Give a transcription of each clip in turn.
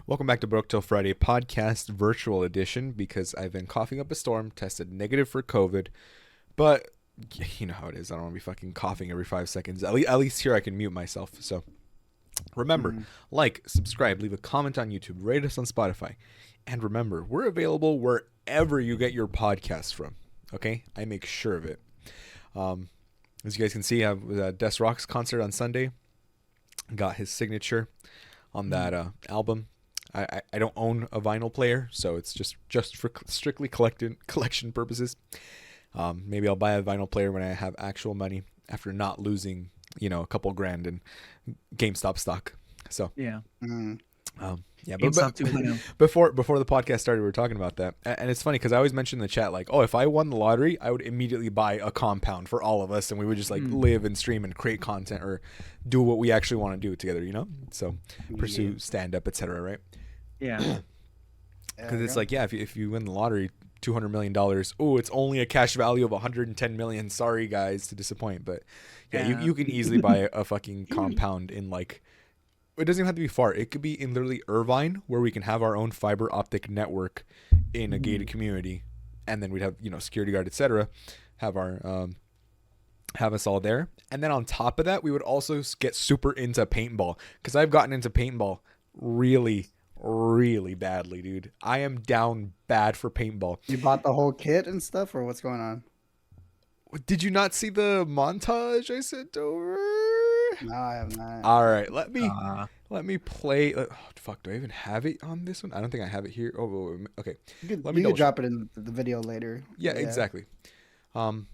Welcome back to Broke Till Friday podcast virtual edition because I've been coughing up a storm, tested negative for COVID, but you know how it is. I don't want to be fucking coughing every 5 seconds. At least here I can mute myself. So remember, like, subscribe, leave a comment on YouTube, rate us on Spotify, and remember, we're available wherever you get your podcasts from. Okay, I make sure of it. As you guys can see, I was at Des Rock's concert on Sunday. Got his signature on that album. I don't own a vinyl player, so it's just for strictly collection purposes. Maybe I'll buy a vinyl player when I have actual money after not losing, a couple grand in GameStop stock. So Yeah. yeah, GameStop but 2.0. before the podcast started, we were talking about that, and it's funny because I always mention in the chat like, oh, if I won the lottery, I would immediately buy a compound for all of us, and we would just like live and stream and create content or do what we actually want to do together, So pursue stand up, etc. Right? Yeah. Because it's like, yeah, if you win the lottery, $200 million. Oh, it's only a cash value of 110 million. Sorry, guys, to disappoint, but yeah. You can easily buy a fucking compound in like. It doesn't even have to be far. It could be in literally Irvine, where we can have our own fiber optic network in a gated community, and then we'd have security guard, etc. Have our have us all there, and then on top of that, we would also get super into paintball because I've gotten into paintball really badly, dude. I am down bad for paintball. You bought the whole kit and stuff, or what's going on? Did you not see the montage I sent over? No, I have not. All right, let me play. Oh, fuck, do I even have it on this one? I don't think I have it here. Oh, okay. You Let me could drop it in the video later. Yeah, exactly. But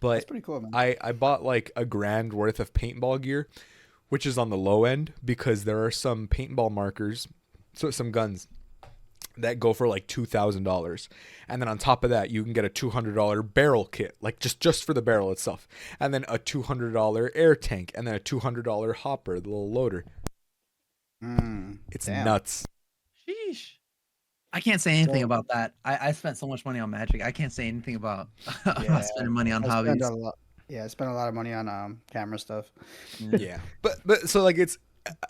That's pretty cool, man. I bought like $1,000 worth of paintball gear, which is on the low end because there are some paintball markers, so some guns that go for like $2,000, and then on top of that you can get a $200 barrel kit, like just for the barrel itself, and then a $200 air tank, and then a $200 hopper, the little loader. It's Damn. nuts. Sheesh. I can't say anything about that. I spent so much money on Magic. I can't say anything about spending money on hobbies. I spent a lot of money on camera stuff. Yeah, but so like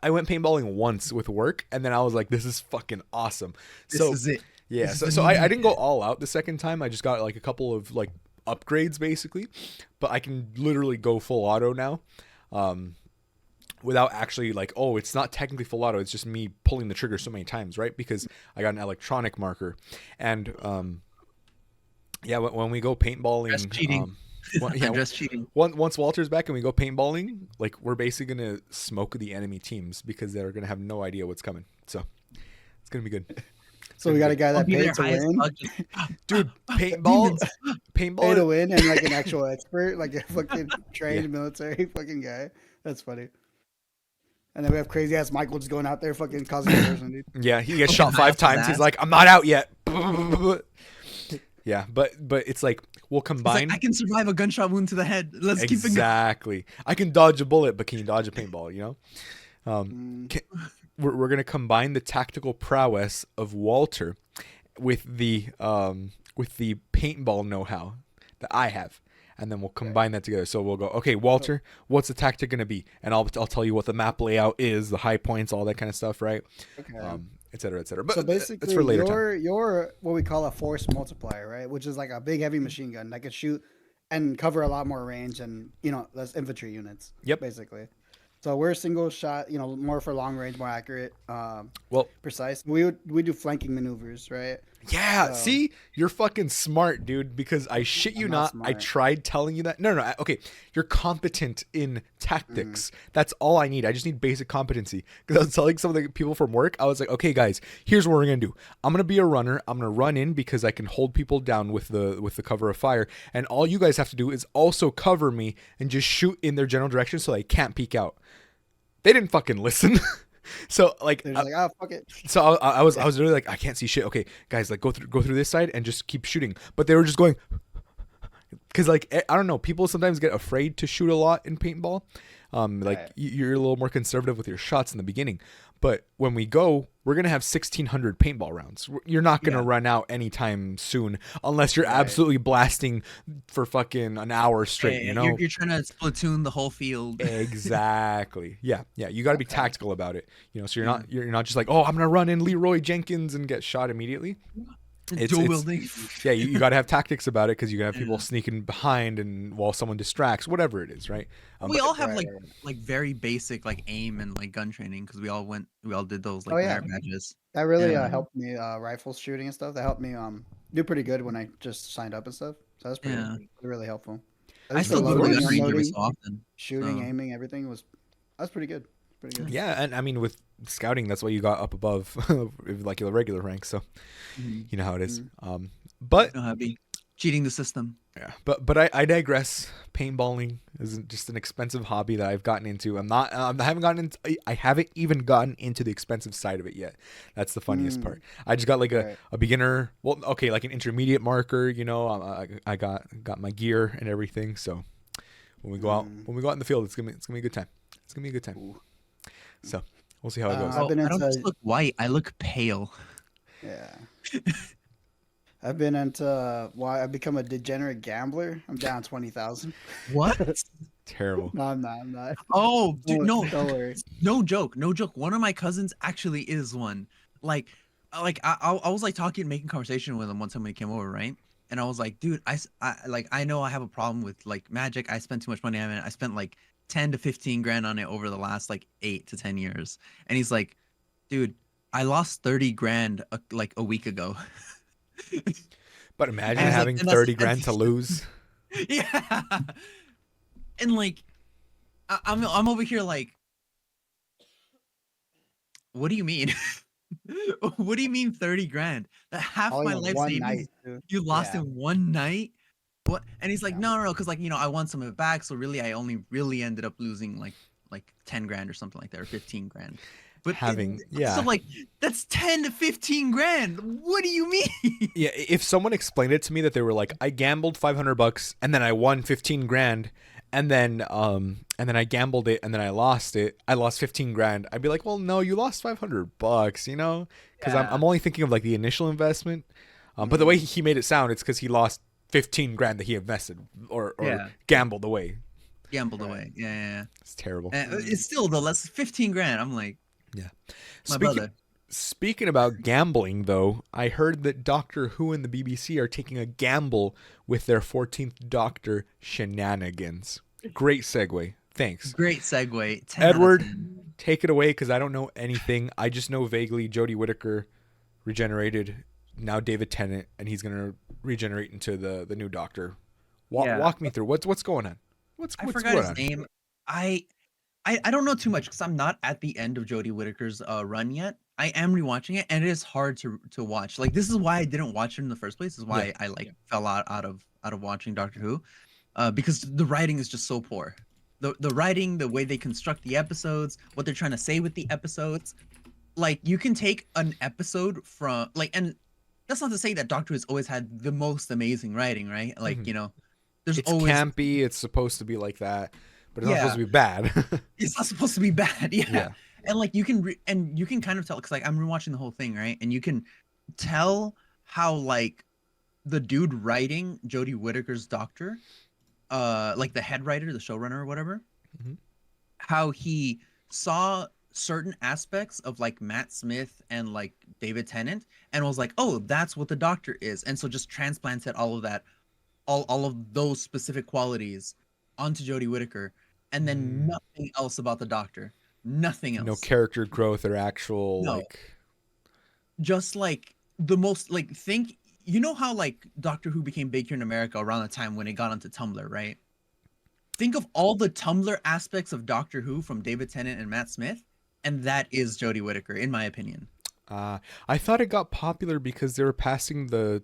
I went paintballing once with work, and then I was like, this is fucking awesome. This is it. Yeah, so I didn't go all out the second time. I just got like a couple of like upgrades basically, but I can literally go full auto now, without actually like, oh, it's not technically full auto. It's just me pulling the trigger so many times, right? Because I got an electronic marker, and yeah, when we go paintballing, Just cheating. Just cheating. Once Walter's back and we go paintballing, like we're basically gonna smoke the enemy teams because they're gonna have no idea what's coming. So it's gonna be good. So we got a guy that paid to win. Dude, paintball Paid to win and like an actual expert, like a fucking trained military fucking guy. That's funny. And then we have crazy ass Michael just going out there fucking causing a person, dude. Yeah, he gets shot 5 times. He's like, I'm not out yet. Yeah, but it's like we'll combine. Like, I can survive a gunshot wound to the head. Let's keep it going. Exactly. I can dodge a bullet, but can you dodge a paintball? We're gonna combine the tactical prowess of Walter with the paintball know-how that I have, and then we'll combine that together. So we'll go, okay, Walter, what's the tactic gonna be? And I'll tell you what the map layout is, the high points, all that kind of stuff, right? Okay. Et cetera, et cetera. But So basically, it's for later time. you're what we call a force multiplier, right? Which is like a big heavy machine gun that can shoot and cover a lot more range and less infantry units. Yep. Basically. So we're single shot, more for long range, more accurate, precise. We do flanking maneuvers, right? Yeah, see, you're fucking smart, dude. Because I shit you not, I tried telling you that. No. Okay, you're competent in tactics. That's all I need. I just need basic competency. Because I was telling some of the people from work, I was like, okay, guys, here's what we're gonna do. I'm gonna be a runner. I'm gonna run in because I can hold people down with the cover of fire. And all you guys have to do is also cover me and just shoot in their general direction so they can't peek out. They didn't fucking listen. So like, they're like, oh, fuck it. So I was really like, I can't see shit. Okay, guys, like go through this side and just keep shooting. But they were just going, because like I don't know, people sometimes get afraid to shoot a lot in paintball. Like Right. you're a little more conservative with your shots in the beginning, but when we go, we're gonna have 1,600 paintball rounds. You're not gonna Yeah. run out anytime soon unless you're Right. absolutely blasting for fucking an hour straight. Yeah, You know. you're trying to splatoon the whole field. Exactly. Yeah. You got to be Okay. tactical about it. So you're not just like, oh, I'm gonna run in Leroy Jenkins and get shot immediately. Dual wielding. Yeah, you got to have tactics about it because you got to have people Yeah. sneaking behind and while someone distracts, whatever it is, right? We all have Right, like very basic like aim and like gun training because we all did those like Oh, yeah. merit badges. That really Yeah. helped me rifle shooting and stuff. That helped me do pretty good when I just signed up and stuff. So that's pretty Yeah. really helpful. At I least the still go to loading, the gun range every unloading, so often. shooting, so- aiming, everything was that's pretty good. Pretty good. Yeah, and I mean with scouting, that's why you got up above like the regular rank. So Mhm. you know how it is. Mm. But You know how to be cheating the system. yeah, but I digress. Paintballing is just an expensive hobby that I've gotten into. I haven't even gotten into the expensive side of it yet. That's the funniest Mm. part. I just got like Right. a beginner, well, okay, like an intermediate marker. I got my gear and everything. So when we go out in the field, it's gonna be a good time. It's gonna be a good time. Ooh. So we'll see how it goes. I've been I don't into- just look white. I look pale. Yeah. I've been into why I've become a degenerate gambler. I'm down 20,000. What? Terrible. No, I'm not. I'm not. Oh, dude, no, Don't worry. no joke. One of my cousins actually is one. Like I was like talking, making conversation with him one time when he came over, right? And I was like, dude, I know I have a problem with like Magic. I spent too much money on it. I spent like 10 to 15 grand on it over the last like 8 to 10 years. And he's like, dude, I lost 30 grand like a week ago. But imagine And it's like- having and that's- 30 grand to lose. Yeah. And like I'm over here like, what do you mean? What do you mean 30 grand? That half All my in life one savings night, dude. you lost Yeah. in one night? What? And he's like, Yeah. no, because like I won some of it back, so really I only really ended up losing like 10 grand or something like that, or 15 grand. But Yeah. so like that's 10 to 15 grand. What do you mean? Yeah, if someone explained it to me that they were like, I gambled $500 and then I won 15 grand, and then I gambled it and then I lost it. I lost 15 grand. I'd be like, well, no, you lost $500, you know, because Yeah. I'm only thinking of like the initial investment. But the way he made it sound, it's because he lost 15 grand that he invested or Yeah. gambled away. Gambled Right. away. Yeah. It's terrible. And it's still though less 15 grand. I'm like, Yeah. my brother. Speaking about gambling, though, I heard that Doctor Who and the BBC are taking a gamble with their 14th Doctor shenanigans. Great segue. Thanks. Great segue. 10 out of Edward, 10. take it away because I don't know anything. I just know vaguely Jodie Whittaker regenerated. Now David Tennant, and he's going to regenerate into the new Doctor. Yeah. Walk me through. What's going on? What's I what's forgot going his on? name. I don't know too much because I'm not at the end of Jodie Whittaker's run yet. I am rewatching it, and it is hard to watch. Like this is why I didn't watch it in the first place. This is why I fell out of watching Doctor Who, because the writing is just so poor. The writing, the way they construct the episodes, what they're trying to say with the episodes. Like you can take an episode from and that's not to say that Doctor Who's always had the most amazing writing, right? Like Mhm. there's It's always campy. It's supposed to be like that, but it's not Yeah. supposed to be bad. it's not supposed to be bad. Yeah. Yeah. And like you can kind of tell because like I'm rewatching the whole thing, right? And you can tell how like the dude writing Jodie Whittaker's Doctor, like the head writer, the showrunner or whatever, Mhm. how he saw certain aspects of like Matt Smith and like David Tennant and was like, oh, that's what the Doctor is. And so just transplanted all of that, all of those specific qualities onto Jodie Whittaker, and then nothing else about the Doctor. Nothing else. No character growth or actual No. like. Just like the most like think how like Doctor Who became big here in America around the time when it got onto Tumblr, right? Think of all the Tumblr aspects of Doctor Who from David Tennant and Matt Smith, and that is Jodie Whittaker, in my opinion. I thought it got popular because they were passing the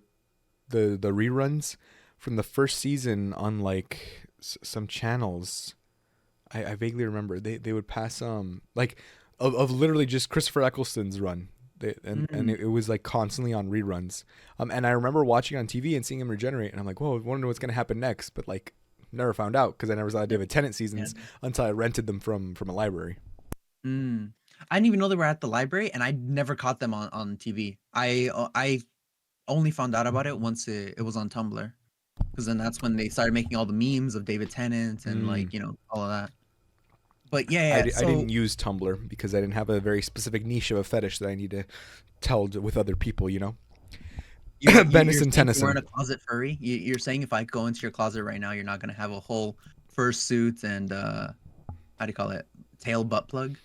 reruns from the first season on like some channels. I vaguely remember they would pass like of literally just Christopher Eccleston's run. And it was like constantly on reruns. And I remember watching on TV and seeing him regenerate, and I'm like, whoa, I wonder what's gonna happen next. But like, never found out because I never saw David Tennant seasons until I rented them from a library. I didn't even know they were at the library, and I never caught them on TV. I only found out about it once it was on Tumblr, because then that's when they started making all the memes of David Tennant and like, you know, all of that. But yeah, I didn't use Tumblr because I didn't have a very specific niche of a fetish that I need to tell with other people, you know. Benison Tennyson. You're in a closet furry. You're saying if I go into your closet right now, you're not gonna have a whole fursuit and how do you call it, tail butt plug?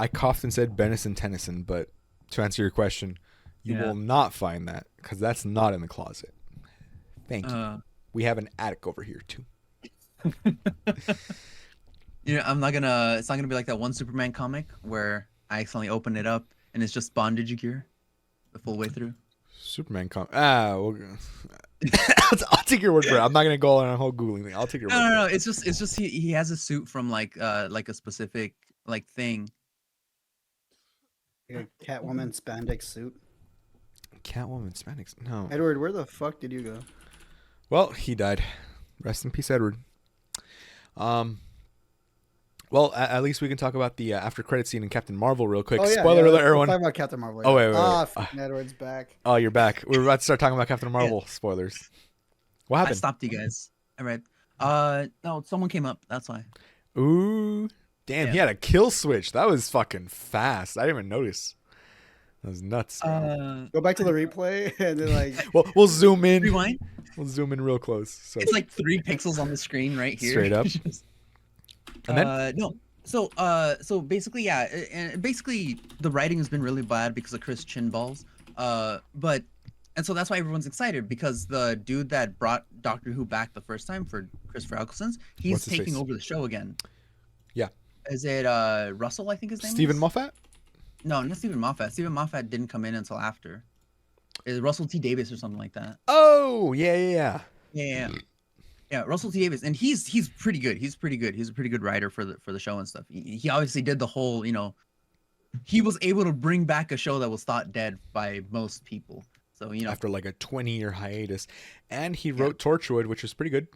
I coughed and said Benison Tennyson, but to answer your question, you will not find that because that's not in the closet. Thank you. We have an attic over here too. You know, it's not gonna be like that one Superman comic where I accidentally open it up and it's just bondage gear the full way through. Superman comic. I'll take your word for it. I'm not gonna go on a whole Googling thing. I'll take your word. No. It's just he has a suit from like a specific like thing. A Catwoman spandex suit. Catwoman spandex. No. Edward, where the fuck did you go? Well, he died. Rest in peace, Edward. Well, at least we can talk about the after credit scene in Captain Marvel real quick. Spoiler alert, everyone. Talk about Captain Marvel. Oh, wait. Edward's back. Oh, you're back. We're about to start talking about Captain Marvel. Spoilers. What happened? I stopped you guys. All right. No, someone came up. That's why. Ooh. Damn, he had a kill switch. That was fucking fast. I didn't even notice. That was nuts. Go back to the replay and then like. We'll zoom in. Rewind. We'll zoom in real close. So it's like 3 pixels on the screen right here. Straight up. And then no. So basically, yeah, and basically the writing has been really bad because of Chris Chinballs. And so that's why everyone's excited, because the dude that brought Doctor Who back the first time for Christopher Eccleston's, he's taking over the show again. Yeah. Is it Russell? I think his name. Stephen is? Moffat? No, not Stephen Moffat. Stephen Moffat didn't come in until after. Is Russell T Davies or something like that? Oh yeah. Yeah, Russell T Davies, and he's pretty good. He's pretty good. He's a pretty good writer for the show and stuff. He obviously did the whole, you know, he was able to bring back a show that was thought dead by most people. So, you know, after like a 20-year hiatus, and he wrote Torchwood, which was pretty good.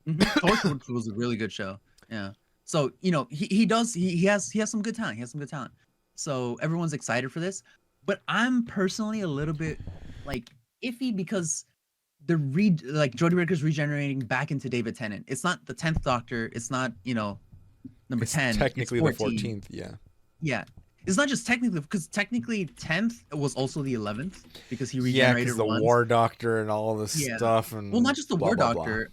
Torchwood was a really good show. Yeah. So, you know, he has some good talent. He has some good talent. So everyone's excited for this, but I'm personally a little bit like iffy because Jodie Whittaker's regenerating back into David Tennant. It's not the 10th Doctor. It's not, you know, number 10. Technically the 14th. Yeah. Yeah. It's not just technically, because technically 10th was also the 11th because he regenerated the once. War Doctor and all this stuff. And well, not just the War Doctor.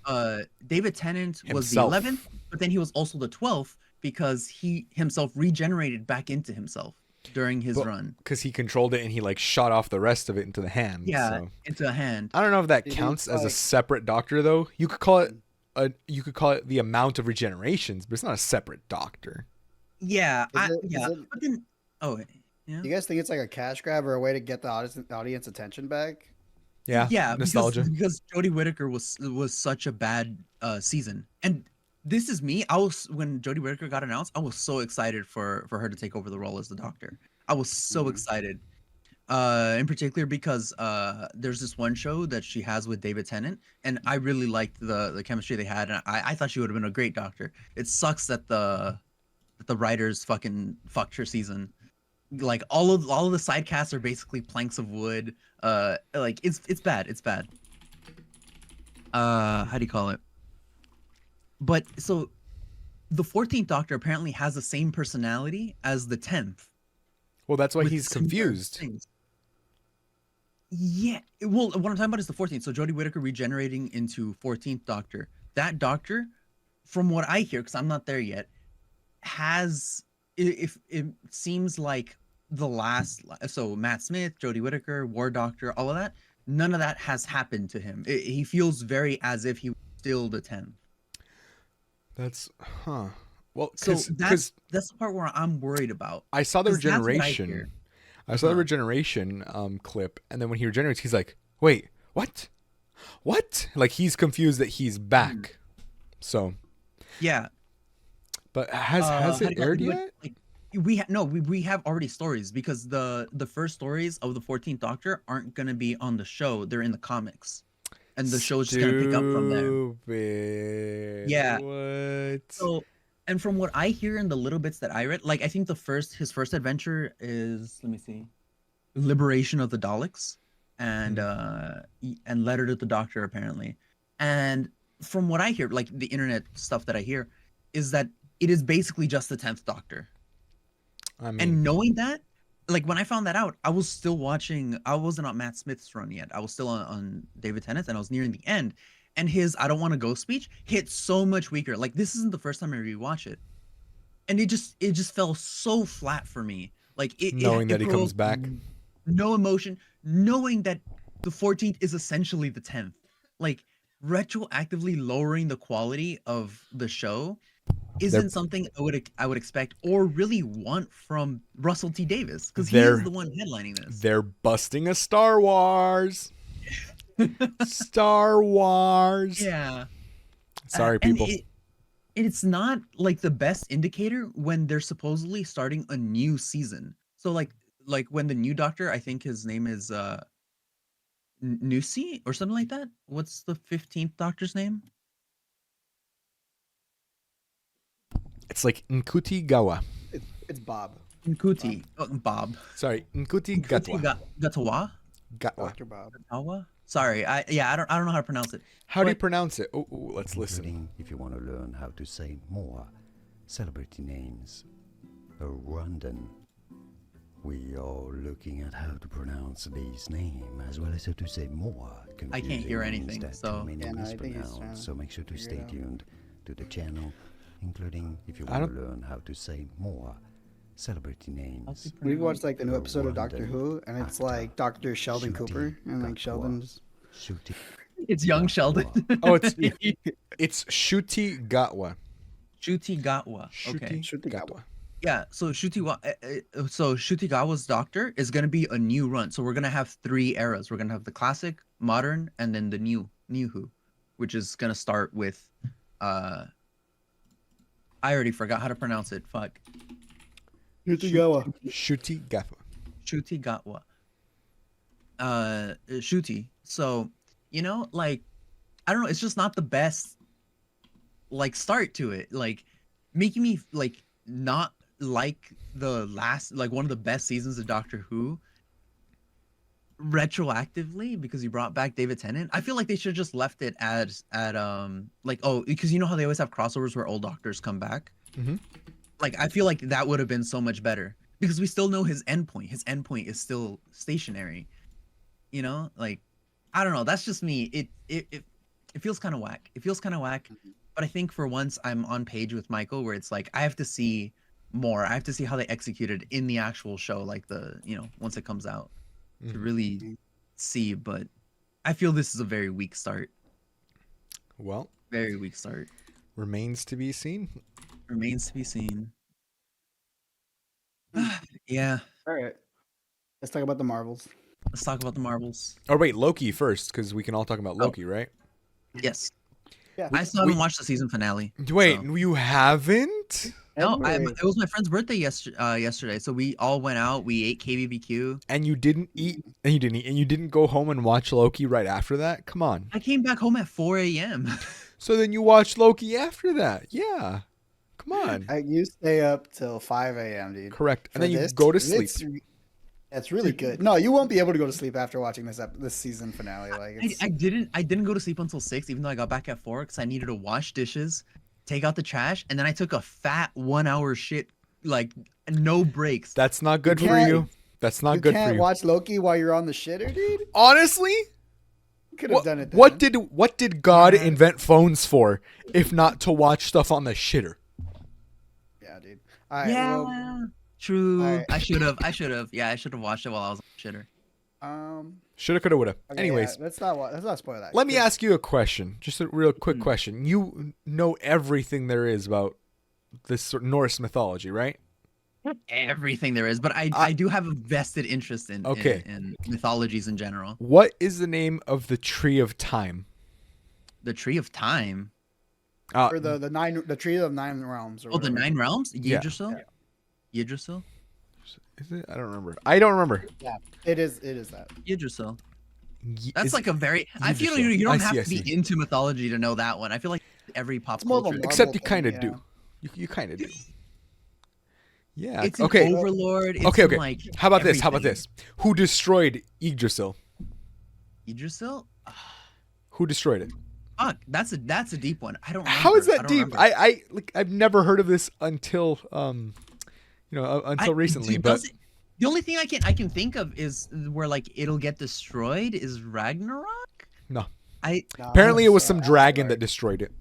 David Tennant was the 11th, but then he was also the 12th because he himself regenerated back into himself during his run. Because he controlled it and he like shot off the rest of it into the hand. Yeah, so. into a hand. I don't know if that counts as a separate Doctor though. You could call it the amount of regenerations, but it's not a separate Doctor. Yeah, but then yeah. Do you guys think it's like a cash grab or a way to get the audience attention back? Yeah, nostalgia. Because Jodie Whittaker was such a bad season, and this is me. When Jodie Whittaker got announced, I was so excited for her to take over the role as the Doctor. I was so excited, in particular because there's this one show that she has with David Tennant, and I really liked the chemistry they had, and I thought she would have been a great Doctor. It sucks that the writers fucking fucked her season. Like all of the side casts are basically planks of wood. Like it's bad. It's bad. How do you call it? But so the 14th Doctor apparently has the same personality as the 10th. Well, that's why he's confused. Yeah. Well, what I'm talking about is the 14th. So Jodie Whittaker regenerating into 14th Doctor. That Doctor, from what I hear, because I'm not there yet, has, if it seems like the last, so Matt Smith, Jodie Whittaker, War Doctor, all of that, none of that has happened to him. He feels very as if he was still the 10th. That's well, so that's the part where I'm worried about. I saw the regeneration. I saw the regeneration clip, and then when he regenerates, he's like, "Wait, what? What?" Like he's confused that he's back. So yeah. But has it aired yet? we have already stories because the first stories of the 14th Doctor aren't gonna be on the show. They're in the comics, and the show's just gonna pick up from there. Stupid. Yeah. What? So, and from what I hear in the little bits that I read, like I think his first adventure is, let me see, Liberation of the Daleks, and and Letter to the Doctor apparently. And from what I hear, like the internet stuff that I hear, is that it is basically just the 10th Doctor. I mean, And knowing that, like when I found that out, I was still watching. I wasn't on Matt Smith's run yet. I was still on David Tennant's, and I was nearing the end. And his "I don't want to go" speech hit so much weaker. Like this isn't the first time I rewatch it, and it just fell so flat for me. Like knowing that he comes provoked back. no emotion, knowing that the 14th is essentially the 10th, like retroactively lowering the quality of the show isn't something I would expect or really want from Russell T Davies, because he is the one headlining this. They're busting a Star Wars. Star Wars. Yeah. Sorry, people. It's not like the best indicator when they're supposedly starting a new season. So like when the new Doctor, I think his name is Nusi or something like that. What's the 15th Doctor's name? It's like Nkuti Gawa. It's Bob. Nkuti. Bob. Sorry, Nkuti Gatwa. Gatawa? Gatwa. Dr. Bob. Gatawa? Sorry, I don't know how to pronounce it. How do you pronounce it? Oh, let's listen. Including, if you want to learn how to say more celebrity names, Rondon. We are looking at how to pronounce these names as well as how to say more. I can't hear confusing anything, that so- too many Yeah, no, I think he's mispronounced. trying to So make sure to figure stay it out. tuned to the channel, including if you I want to learn how to say more celebrity names. We watched like the new episode of Rwandan Doctor Who, and it's actor, like Dr. Sheldon Ncuti Cooper, and like Gatwa. Sheldon's. Shooting. It's young Sheldon. Oh, it's Shuti Gatwa. Shuti Gatwa. Okay. Shuti Gatwa. Yeah, so Shuti Gatwa's Doctor is gonna be a new run. So we're gonna have 3 eras. We're gonna have the classic, modern, and then the new Who, which is gonna start with I already forgot how to pronounce it. Fuck. Shuti Gatwa. Shuti Gatwa. Shuti Gatwa. Shuti. So, like, I don't know, it's just not the best like start to it. Like making me like not like the last, like one of the best seasons of Doctor Who retroactively because you brought back David Tennant. I feel like they should have just left it at like, oh, because you know how they always have crossovers where old Doctors come back. Mhm. Like I feel like that would have been so much better because we still know his endpoint. His endpoint is still stationary. Like I don't know. That's just me. It feels kind of whack. It feels kind of whack. But I think for once I'm on page with Michael where it's like I have to see more. I have to see how they executed in the actual show, like the once it comes out to really see. But I feel this is a very weak start. Well, Very weak start. remains to be seen. Remains to be seen. Yeah. All right. Let's talk about the Marvels. Let's talk about the Marvels. Oh wait, Loki first, because we can all talk about Loki, right? Yes. Yeah. I still haven't watched the season finale. Wait, so- you haven't? No, February. it was my friend's birthday yesterday, so we all went out. We ate KBBQ. And you didn't eat, and you didn't go home and watch Loki right after that? Come on. I came back home at 4 a.m. So then you watched Loki after that. Yeah. Come on. You stay up till 5 a.m., dude. Correct. And For then you this, go to sleep. That's really good. No, you won't be able to go to sleep after watching this season finale. Like it's, I didn't go to sleep until 6, even though I got back at 4 because I needed to wash dishes, take out the trash, and then I took a fat 1-hour shit, like no breaks. That's not good for can't- you. That's not you good for can't you. watch Loki while you're on the shitter, dude. Honestly, You could have done it. Then. what did God invent phones for if not to watch stuff on the shitter? Yeah, dude. All right. Yeah, Well, true. all right. I should have. Yeah, I should have watched it while I was on the shitter. Shoulda, coulda, woulda. okay, Anyways, yeah, let's not spoil that. let me ask you a question. Just a real quick question. You know everything there is about this sort of Norse mythology, right? Everything there is, but I do have a vested interest in Okay. in mythologies in general. What is the name of the Tree of Time? The Tree of Time. Or the tree of 9 realms. Or Oh, the whatever. 9 realms. Yeah. Yggdrasil. Yggdrasil. Is it? I don't remember. I don't remember. Yeah, it is. It is that. Yggdrasil. Is That's like a very. I feel Yggdrasil. you don't I have see, I to be see. into mythology to know that one. I feel like every pop It's more of a culture. Marvel Except you thing, kind of yeah. do. You kind of do. Yeah. It's an okay. overlord. It's Okay. in, Okay. like, How about this? How about everything. this? Who destroyed Yggdrasil? Yggdrasil. Who destroyed it? Fuck, that's a deep one. I don't. Remember. How is I that don't deep? remember. I like I've never heard of this until until recently. Dude, But the only thing I can think of is where like it'll get destroyed is Ragnarok. no. No, Apparently it was it's, some dragon that destroyed it.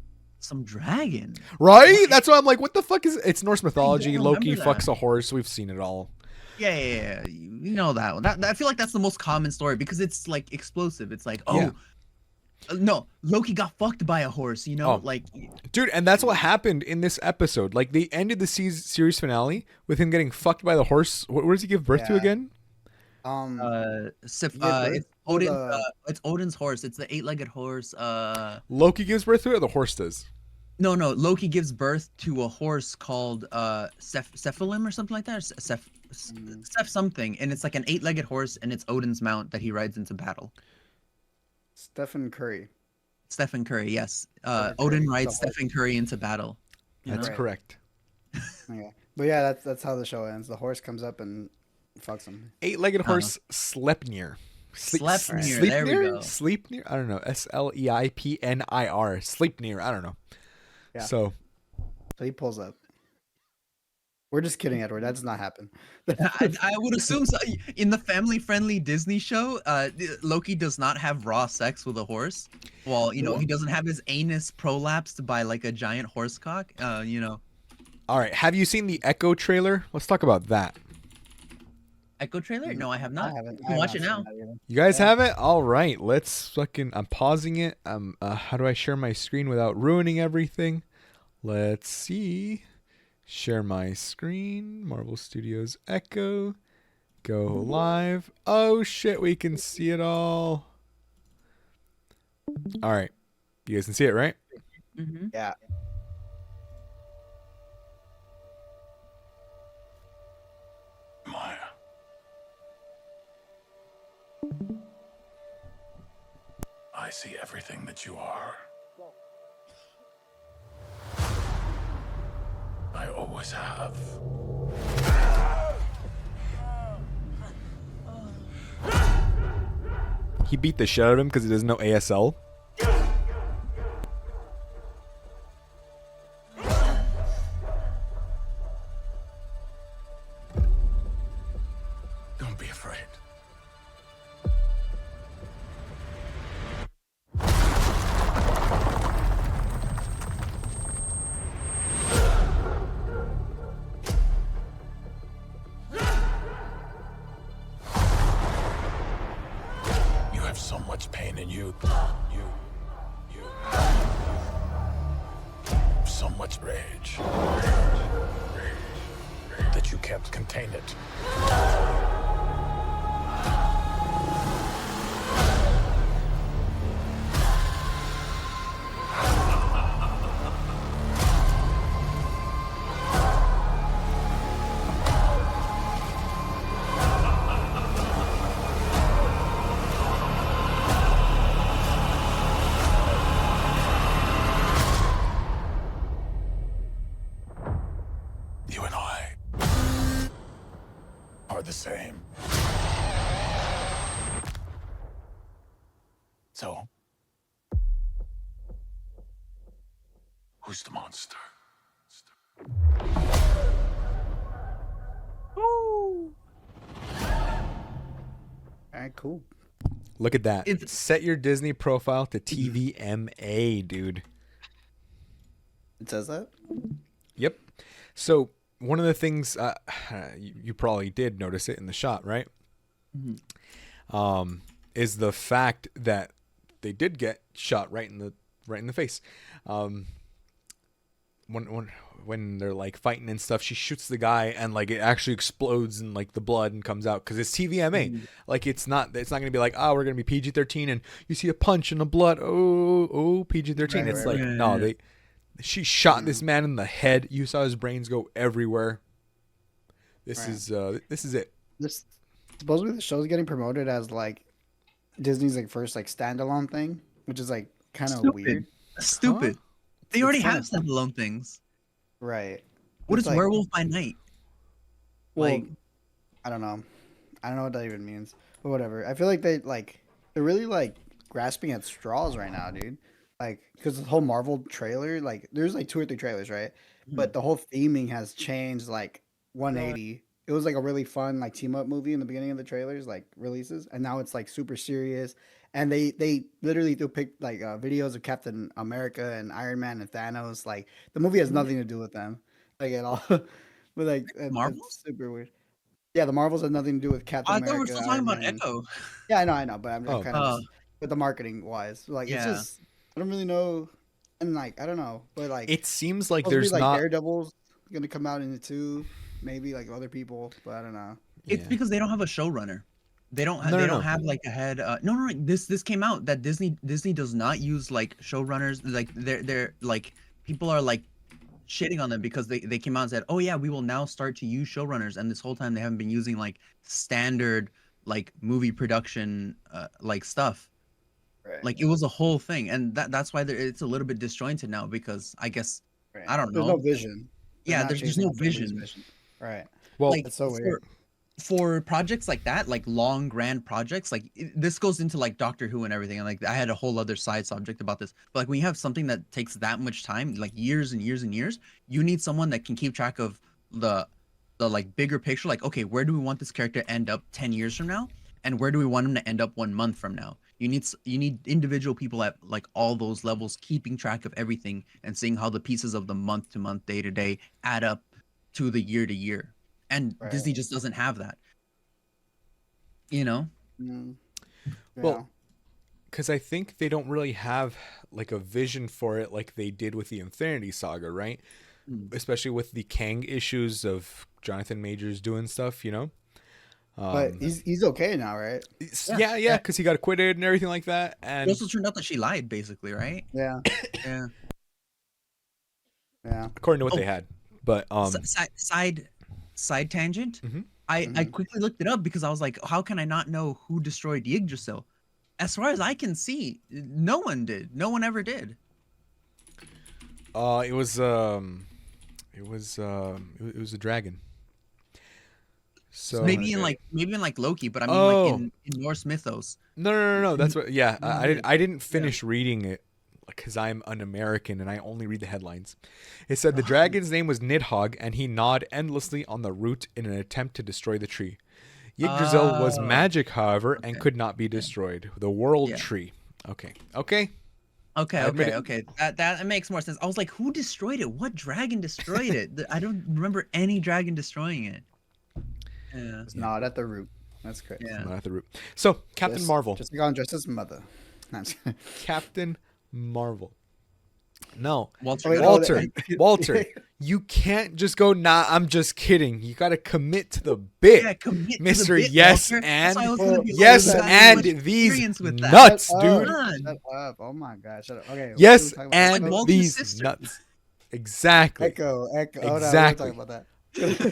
Some dragon. Right? That's why I'm like, what the fuck is it? It's Norse mythology. don't Loki remember fucks that. a horse. We've seen it all. Yeah. You know that one. I feel like that's the most common story because it's like explosive. It's like, Yeah. no, Loki got fucked by a horse. You know, Oh. like Dude, and that's what happened in this episode. Like they ended the series finale with him getting fucked by the horse. What does he give birth to Yeah. again? it's Odin. It's Odin's horse. It's the 8-legged horse. Loki gives birth to it, or the horse does? No. Loki gives birth to a horse called Cephalim or something like that. Or Ceph something, and it's like an 8-legged horse, and it's Odin's mount that he rides into battle. Stephen Curry. Stephen Curry, yes. Stephen Odin Curry, rides the horse. Stephen Curry into battle. You That's know? Right. correct. Okay. But yeah, that's how the show ends. The horse comes up and fucks him. 8-legged horse Sleipnir. Sleipnir, there we go. Sleipnir? I don't know. Sleipnir. Sleipnir. I don't know. Yeah. So So he pulls up. We're just kidding, Edward. That does not happen. I would assume so. In the family-friendly Disney show, Loki does not have raw sex with a horse. Well, he doesn't have his anus prolapsed by like a giant horse cock. all right. Have you seen the Echo trailer? Let's talk about that. Echo trailer? No, I have not. I haven't. You can watch it now. You guys Yeah. have it? All right. Let's fucking. I'm pausing it. How do I share my screen without ruining everything? Let's see. Share my screen. Marvel Studios Echo. Go live. Oh shit, we can see it all. All right. You guys can see it, right? Mm-hmm. Yeah. Maya. I see everything that you are. I always have. He beat the shit out of him because he doesn't know ASL. Don't be afraid. You have so much pain in you. You. So much rage. That you can't contain it. You and I are the same. So, who's the monster? All right, cool. Look at that. It's- Set your Disney profile to TVMA, dude. It says that? Yep. So one of the things you probably did notice it in the shot, right? Is the fact that they did get shot right in the face. When they're like fighting and stuff, she shoots the guy and like it actually explodes and like the blood and comes out because it's TVMA. Like it's not gonna be like, oh, we're gonna be PG-13 and you see a punch and the blood, oh PG-13. Right, It's right, like right. no, she shot this man in the head. You saw his brains go everywhere. This Right. is it. This supposedly the show's getting promoted as like Disney's like first like standalone thing, which is like kind of weird. That's stupid. They It's already kinda have standalone things. Right. What It's is like, Werewolf by Night? well, Like, I don't know. I don't know what that even means. But whatever. I feel like they're really like grasping at straws right now, dude. Like, because the whole Marvel trailer, like, there's like 2 or 3 trailers, right? But the whole theming has changed like 180. It was like a really fun like team up movie in the beginning of the trailers, like releases, and now it's like super serious. And they literally do pick like videos of Captain America and Iron Man and Thanos. Like the movie has nothing to do with them, like at all. But like Marvels? it's super weird. Yeah, the Marvels have nothing to do with Captain I thought we were America. still talking Iron about Man, and- Echo. Yeah, I know, but I'm Oh. kind of just with the marketing wise. Like it's Yeah. just I don't really know, and like I don't know, but like It seems like supposed to be, there's like not. Daredevil's gonna come out in it too, maybe like other people, but I don't know. It's Yeah. because they don't have a showrunner. They don't. No, They no, don't no. have like a head. No. This came out that Disney does not use like showrunners. Like they're like people are like shitting on them because they came out and said, oh yeah, we will now start to use showrunners, and this whole time they haven't been using like standard like movie production like stuff. Right. Like it was a whole thing, and that's why it's a little bit disjointed now because I guess Right. I don't There's know. no vision. They're Yeah, not there's chasing no after anybody's vision. mission. Right. Well, like That's so weird. for projects like that, like long grand projects, like this goes into like Doctor Who and everything, and like I had a whole other side subject about this, but like when you have something that takes that much time, like years and years and years, you need someone that can keep track of the like bigger picture, like okay, where do we want this character to end up 10 years from now, and where do we want him to end up 1 month from now. You need individual people at like all those levels keeping track of everything and seeing how the pieces of the month to month, day to day add up to the year to year. And Right. Disney just doesn't have that. You know? Mm. Well, Yeah. because I think they don't really have like a vision for it like they did with the Infinity Saga, right? Especially with the Kang issues of Jonathan Majors doing stuff, you know? But he's okay now, right? Yeah, because he got acquitted and everything like that. It And also turned out that she lied, basically, right? Yeah. Yeah. Yeah. according to what Oh. they had, but Side tangent. Mhm. I quickly looked it up because I was like, how can I not know who destroyed Yggdrasil? As far as I can see, no one did. No one ever did. it was a dragon. So maybe in like Loki, but I mean like in Norse mythos. no. That's what. Yeah, No, I didn't finish reading it because I'm an American and I only read the headlines. It said the dragon's name was Nidhogg, and he gnawed endlessly on the root in an attempt to destroy the tree. Yggdrasil was Oh. magic, however, and could not be destroyed. The world Yeah. tree. Okay. Okay, admit okay. That makes more sense. I was like, who destroyed it? What dragon destroyed it? I don't remember any dragon destroying it. Yeah. It's not at the root. That's crazy. Yeah. Not at the root. So Captain Just- Marvel. Just like Andres' mother. No, I'm just kidding. Captain Marvel. No. Walter. Oh, wait, White. no, Walter, that- Walter, you can't just go, nah, I'm just kidding. You got to commit to the bit. Yeah, commit to the Mr. bit, Yes, Walter. and That's why I was gonna be like, yes, you have so and much these experience with that. nuts, Shut dude. up. Done. Shut up. Oh my god, shut up. Okay. Yes, what are we talking about? and Like Walter's these sister. nuts. Exactly. Echo. Hold on, we're not Exactly. talking about that.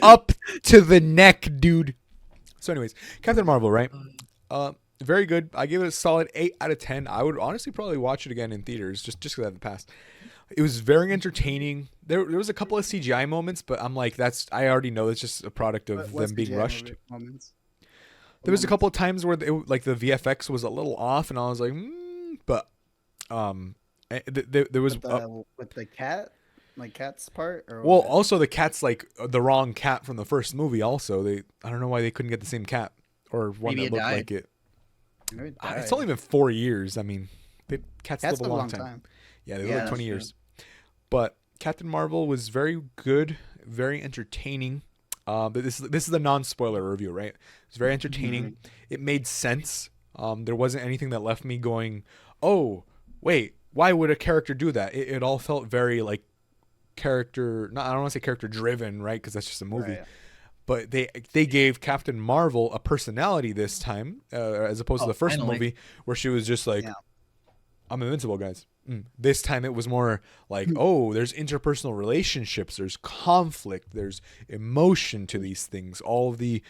Up to the neck, dude. So, anyways, Captain Marvel, right? Very good. I give it a solid 8 out of 10. I would honestly probably watch it again in theaters just because I had the past. It was very entertaining. There was a couple of CGI moments, but I'm like, I already know it's just a product of What's them being CGI rushed. moments? There was a couple of times where like the VFX was a little off, and I was like, but there was With the cat, like cat's part, or well, what? also the cat's like the wrong cat from the first movie. Also, I don't know why they couldn't get the same cat or one Maybe that it looked died. like it. Maybe it It's died. only been 4 years. I mean, cats Cats live a long time. Yeah, they Yeah, live that's 20 true. years. But Captain Marvel was very good, very entertaining. But this is a non-spoiler review, right? It's very entertaining. It made sense. There wasn't anything that left me going, "Oh, wait, why would a character do that?" It all felt very like character. I don't want to say character driven, right? Because that's just a movie. Right. But they gave Captain Marvel a personality this time, as opposed to the first finally. movie where she was just like, Yeah. I'm invincible, guys. This time it was more like, oh, there's interpersonal relationships, there's conflict, there's emotion to these things. All of the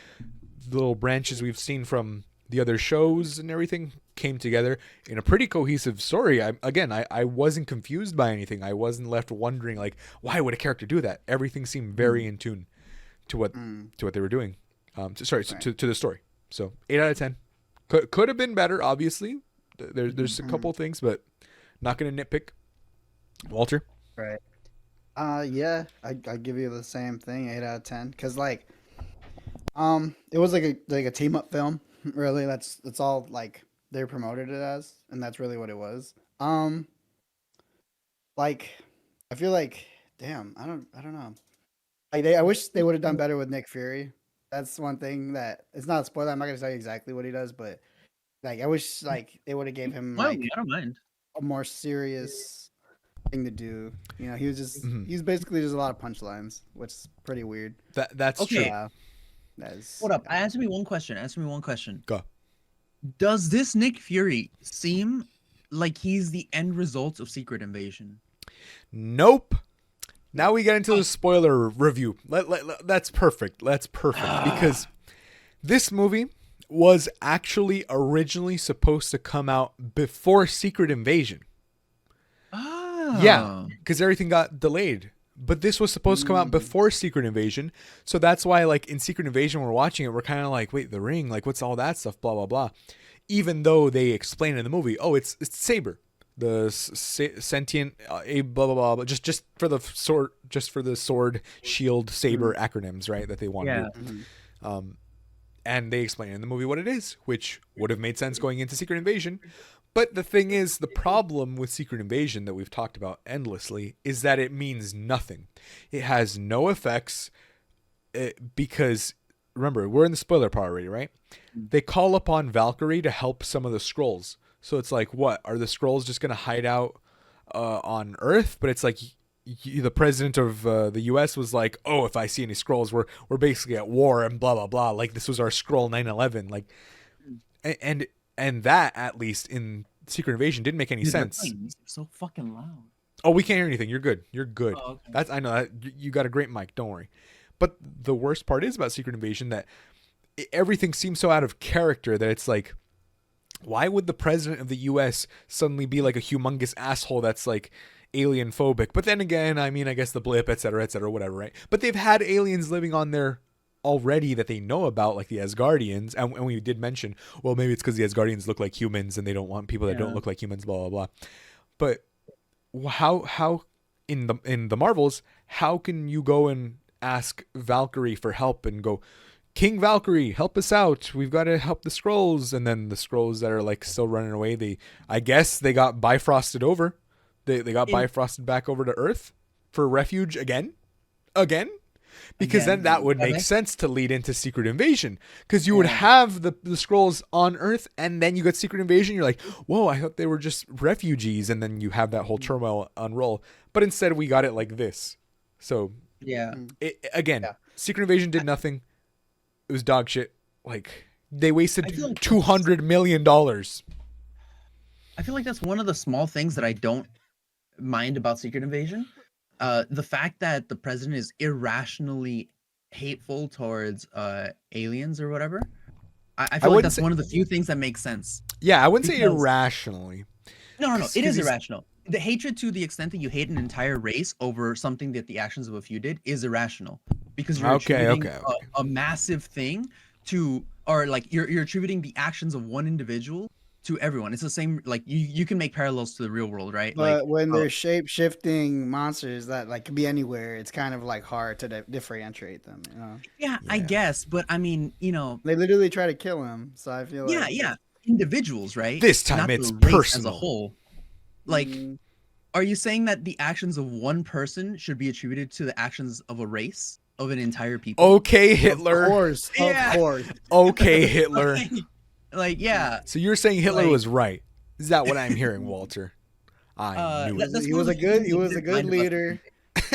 little branches we've seen from the other shows and everything came together in a pretty cohesive story. I wasn't confused by anything. I wasn't left wondering like, why would a character do that? Everything seemed very in tune to what they were doing. To the story. So 8 out of 10. Could have been better, obviously. There's a couple of things, but not going to nitpick. Walter? Right. Yeah, I give you the same thing, 8 out of 10. Because like, it was like a team up film. Really, that's all like they promoted it as, and that's really what it was. Like, I feel like, damn, I don't know. Like I wish they would have done better with Nick Fury. That's one thing that it's not a spoiler. I'm not gonna tell you exactly what he does, but like I wish like they would have gave him Well, like I don't mind. a more serious thing to do. You know, he was just he's basically just a lot of punchlines, which is pretty weird. That's Okay. true. Hold up. Answer me one question. Go. Does this Nick Fury seem like he's the end result of Secret Invasion? Nope. Now we get into the spoiler review. That's perfect. That's perfect because this movie was actually originally supposed to come out before Secret Invasion. Ah. Yeah, because everything got delayed. But this was supposed to come out before Secret Invasion. So that's why, like, in Secret Invasion, we're watching it, we're kind of like, wait, the ring, like, what's all that stuff, blah, blah, blah. Even though they explain in the movie, oh, it's Saber, the sentient, blah, blah, blah, but just for the sword, shield, saber acronyms, right, that they want to do. And they explain in the movie what it is, which would have made sense going into Secret Invasion. But the thing is, the problem with Secret Invasion that we've talked about endlessly is that it means nothing. It has no effects because, remember, we're in the spoiler part already, right? They call upon Valkyrie to help some of the Skrulls. So it's like, what? Are the Skrulls just going to hide out on Earth? But it's like the president of the U.S. was like, oh, if I see any Skrulls, we're basically at war and blah, blah, blah. Like, this was our Skrull 9/11. Like, and that, at least in Secret Invasion, didn't make any sense. It's so fucking loud. Oh, we can't hear anything. You're good. You're good. Oh, okay. That's I know that you got a great mic. Don't worry. But the worst part is about Secret Invasion that everything seems so out of character that it's like, why would the president of the U.S. suddenly be like a humongous asshole that's like alien phobic? But then again, I mean, I guess the blip, et cetera, whatever, right? But they've had aliens living on there already that they know about, like the Asgardians, and we did mention, well, maybe it's because the Asgardians look like humans and they don't want people that don't look like humans, blah blah blah. But how in the Marvels, how can you go and ask Valkyrie for help and go, King Valkyrie, help us out, we've got to help the Skrulls, and then the Skrulls that are like still running away, I guess they got bifrosted over, they got bifrosted back over to Earth for refuge again. Because then that would make sense to lead into Secret Invasion. Because you would have the Skrulls on Earth, and then you got Secret Invasion. You're like, whoa, I thought they were just refugees. And then you have that whole turmoil unroll. But instead, we got it like this. So, Secret Invasion did nothing. It was dog shit. Like, they wasted $200 million. I feel like that's one of the small things that I don't mind about Secret Invasion. The fact that the president is irrationally hateful towards aliens or whatever. I feel like that's one of the few things that makes sense. Yeah, I wouldn't say irrationally. No. It is irrational. The hatred to the extent that you hate an entire race over something that the actions of a few did is irrational. Because you're attributing a massive thing to, or like you're attributing the actions of one individual to everyone. It's the same, like you can make parallels to the real world, right? But like when they're shape-shifting monsters that like can be anywhere, it's kind of like hard to differentiate them, you know? Yeah, I guess, but I mean, you know, they literally try to kill him, so I feel like individuals, right? This time not it's the race personal. as a whole. Like, are you saying that the actions of one person should be attributed to the actions of a race, of an entire people? Okay, Hitler. Of course. Okay, Hitler. Like, yeah. So you're saying Hitler was right? Is that what I'm hearing, Walter? I knew it. He was a good leader.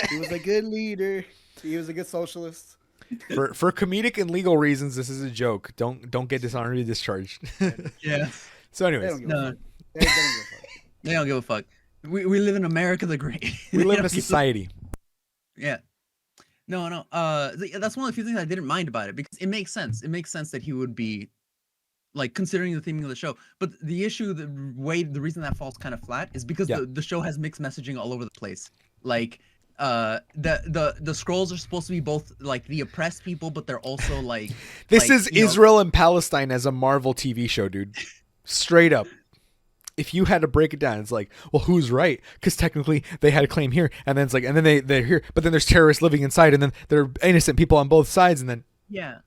He was a good leader. He was a good socialist. For comedic and legal reasons, this is a joke. Don't get dishonorably discharged. Yeah. So, anyways, They don't give a fuck. They don't give a fuck. We live in America the Great. We They live in a don't give society. Yeah. No. That's one of the few things I didn't mind about it because it makes sense. It makes sense that he would be like considering the theming of the show. But the issue, the reason that falls kind of flat is because Yeah. the show has mixed messaging all over the place. Like, the scrolls are supposed to be both like the oppressed people, but they're also like This like, is Israel and Palestine as a Marvel TV show, dude. Straight up. If you had to break it down, it's like, well, who's right? Because technically they had a claim here, and then it's like, and then they're here, but then there's terrorists living inside, and then there are innocent people on both sides, and then Yeah.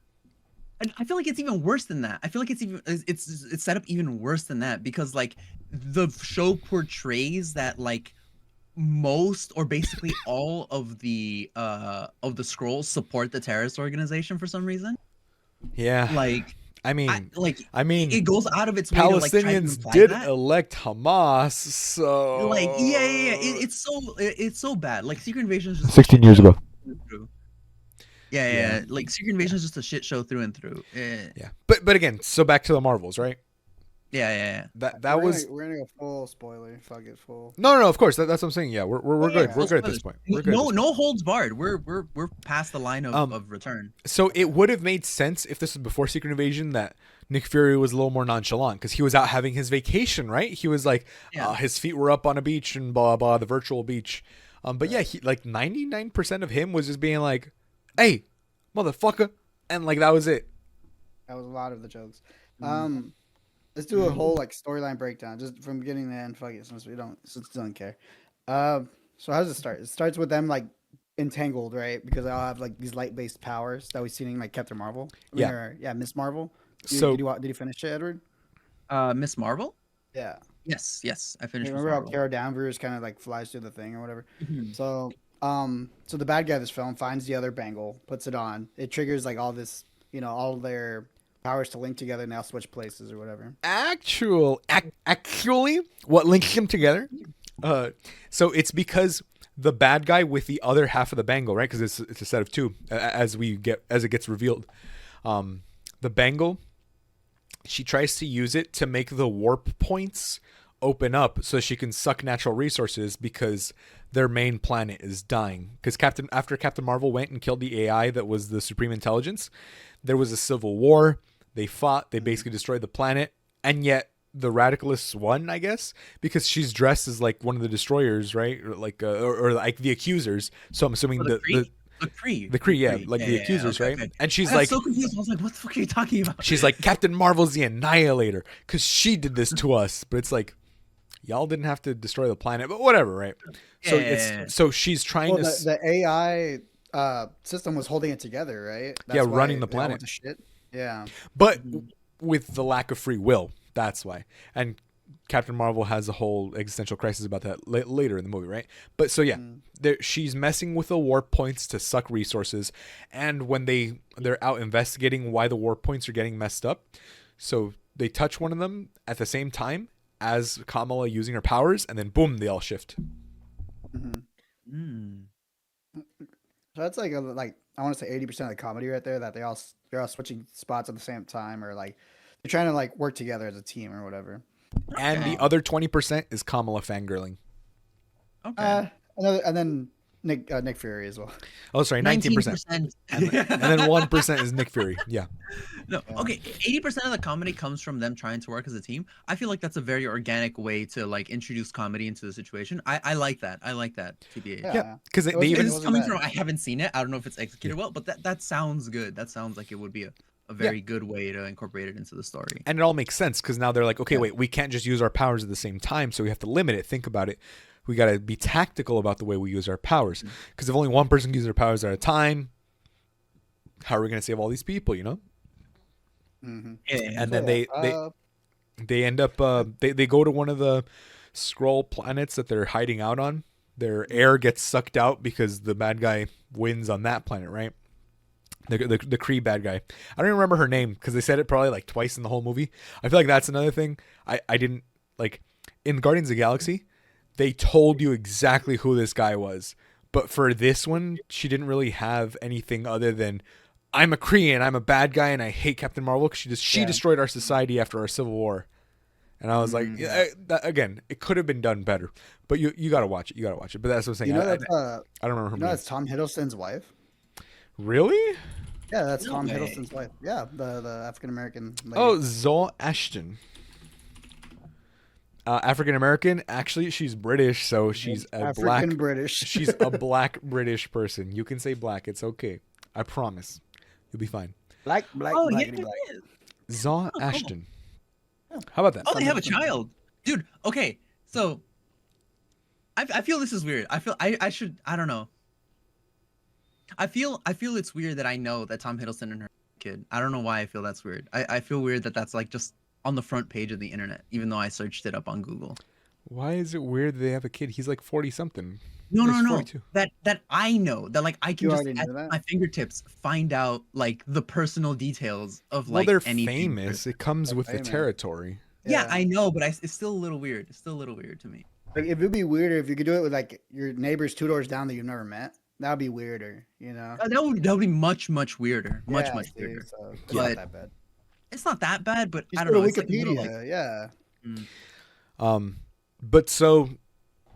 And I feel like it's even worse than that. I feel like it's set up even worse than that because like the show portrays that like most or basically all of the scrolls support the terrorist organization for some reason. yeah. Like I mean, it goes out of its way to like try to Palestinians imply did that. elect Hamas, so Like yeah. It's so bad. Like Secret Invasion is just a 16 shit years show ago. through and through. Yeah. Like Secret Invasion is just a shit show through and through. Yeah, but again, so back to the Marvels, right? Yeah. That was we're gonna go full spoiler. Fuck it, full. no, of course, that's what I'm saying. Yeah, we're good. Yeah. We're good at this point. We're good. at this point. No holds barred. We're past the line of return. So it would have made sense if this was before Secret Invasion that Nick Fury was a little more nonchalant because he was out having his vacation, right? He was like, Yeah. his feet were up on a beach and blah blah, the virtual beach. But yeah, he like 99% of him was just being like, "Hey, motherfucker," and like that was it. That was a lot of the jokes. Mm-hmm. Let's do a whole like storyline breakdown, just from beginning to end. Fuck it, since we don't care. So how does it start? It starts with them like entangled, right? Because they all have like these light-based powers that we've seen in like Captain Marvel. Miss Marvel. Did you finish it, Edward? Miss Marvel? Yeah. Yes. I finished. Remember Miss how Marvel. Carol Danvers kind of like flies through the thing or whatever? Mhm. So the bad guy of this film finds the other bangle, puts it on. It triggers like all this, all their powers to link together, now switch places or whatever. Actually, what links them together? So it's because the bad guy with the other half of the bangle, right? Because it's a set of two. As it gets revealed, the bangle, she tries to use it to make the warp points open up so she can suck natural resources because their main planet is dying. Because after Captain Marvel went and killed the AI that was the Supreme Intelligence, there was a civil war. They fought. They basically destroyed the planet, and yet the Radicalists won, I guess, because she's dressed as like one of the destroyers, right? Or like like the accusers. So I'm assuming the Kree, yeah, like the accusers, right? Okay. And she's I got like, so confused. I was like, what the fuck are you talking about? she's like, Captain Marvel's the Annihilator because she did this to us. But it's like, y'all didn't have to destroy the planet, but whatever, right? So so she's trying to the AI system was holding it together, right? Yeah, why running the they all went planet. to shit. Yeah. but with the lack of free will, that's why. And Captain Marvel has a whole existential crisis about that later in the movie, right? But so yeah, she's messing with the warp points to suck resources, and when they're out investigating why the warp points are getting messed up, so they touch one of them at the same time as Kamala using her powers, and then boom, they all shift. Mm. So that's like I want to say 80% of the comedy right there, that they're all switching spots at the same time, or like they're trying to like work together as a team or whatever. And the other 20% is Kamala fangirling. Okay. And then Nick Fury as well. Oh, sorry, 19%. And then 1% is Nick Fury. Yeah. No, okay. 80% of the comedy comes from them trying to work as a team. I feel like that's a very organic way to like introduce comedy into the situation. I like that. I like that. TBH. Yeah, because they It was- even This is coming bad. from I haven't seen it. I don't know if it's executed well, but that sounds good. That sounds like it would be a very good way to incorporate it into the story. and it all makes sense because now they're like, okay, wait, we can't just use our powers at the same time, so we have to limit it. Think about it. We got to be tactical about the way we use our powers, because if only one person uses their powers at a time, how are we going to save all these people? You know? And then they end up they go to one of the Skrull planets that they're hiding out on. Their air gets sucked out because the bad guy wins on that planet, right? The Kree bad guy. I don't even remember her name because they said it probably like twice in the whole movie. I feel like that's another thing I didn't like in Guardians of the Galaxy. They told you exactly who this guy was, but for this one, she didn't really have anything other than I'm a Kree and I'm a bad guy and I hate Captain Marvel because she destroyed our society after our Civil War. And I was like, yeah, again, it could have been done better, but you gotta watch it. You gotta watch it. But that's what I'm saying. You know I that's don't remember her you know name. that's Tom Hiddleston's wife. Really? Yeah, that's No Tom way. Hiddleston's wife. Yeah, the African American. Oh, Zoe Ashton. African American. Actually, she's British, so she's a African black. British. She's a black British person. You can say black. It's okay. I promise. You'll be fine. black, Oh, yeah, blackity it black. is. Zoe cool. Ashton. How about that? Oh, they have a child, dude. Okay, so I feel this is weird. I should, I don't know. I feel it's weird that I know that Tom Hiddleston and her kid. I don't know why I feel that's weird. I feel weird that that's like just on the front page of the internet, even though I searched it up on Google. Why is it weird that they have a kid? He's like 40 something. No, He's no, no. 42. That I know that like I can You just already at knew that? my fingertips find out like the personal details of Well, like they're anything. famous. It comes They're with the famous. territory. Yeah, I know, but it's still a little weird. It's still a little weird to me. Like, it'd be weirder if you could do it with like your neighbors 2 doors down that you've never met. That'd be weirder, you know. That would be much weirder. Much Yeah, much see, weirder. So it's But- not that bad. It's not that bad, but Just I go don't know. to It's like a little, Wikipedia. like, Yeah. But so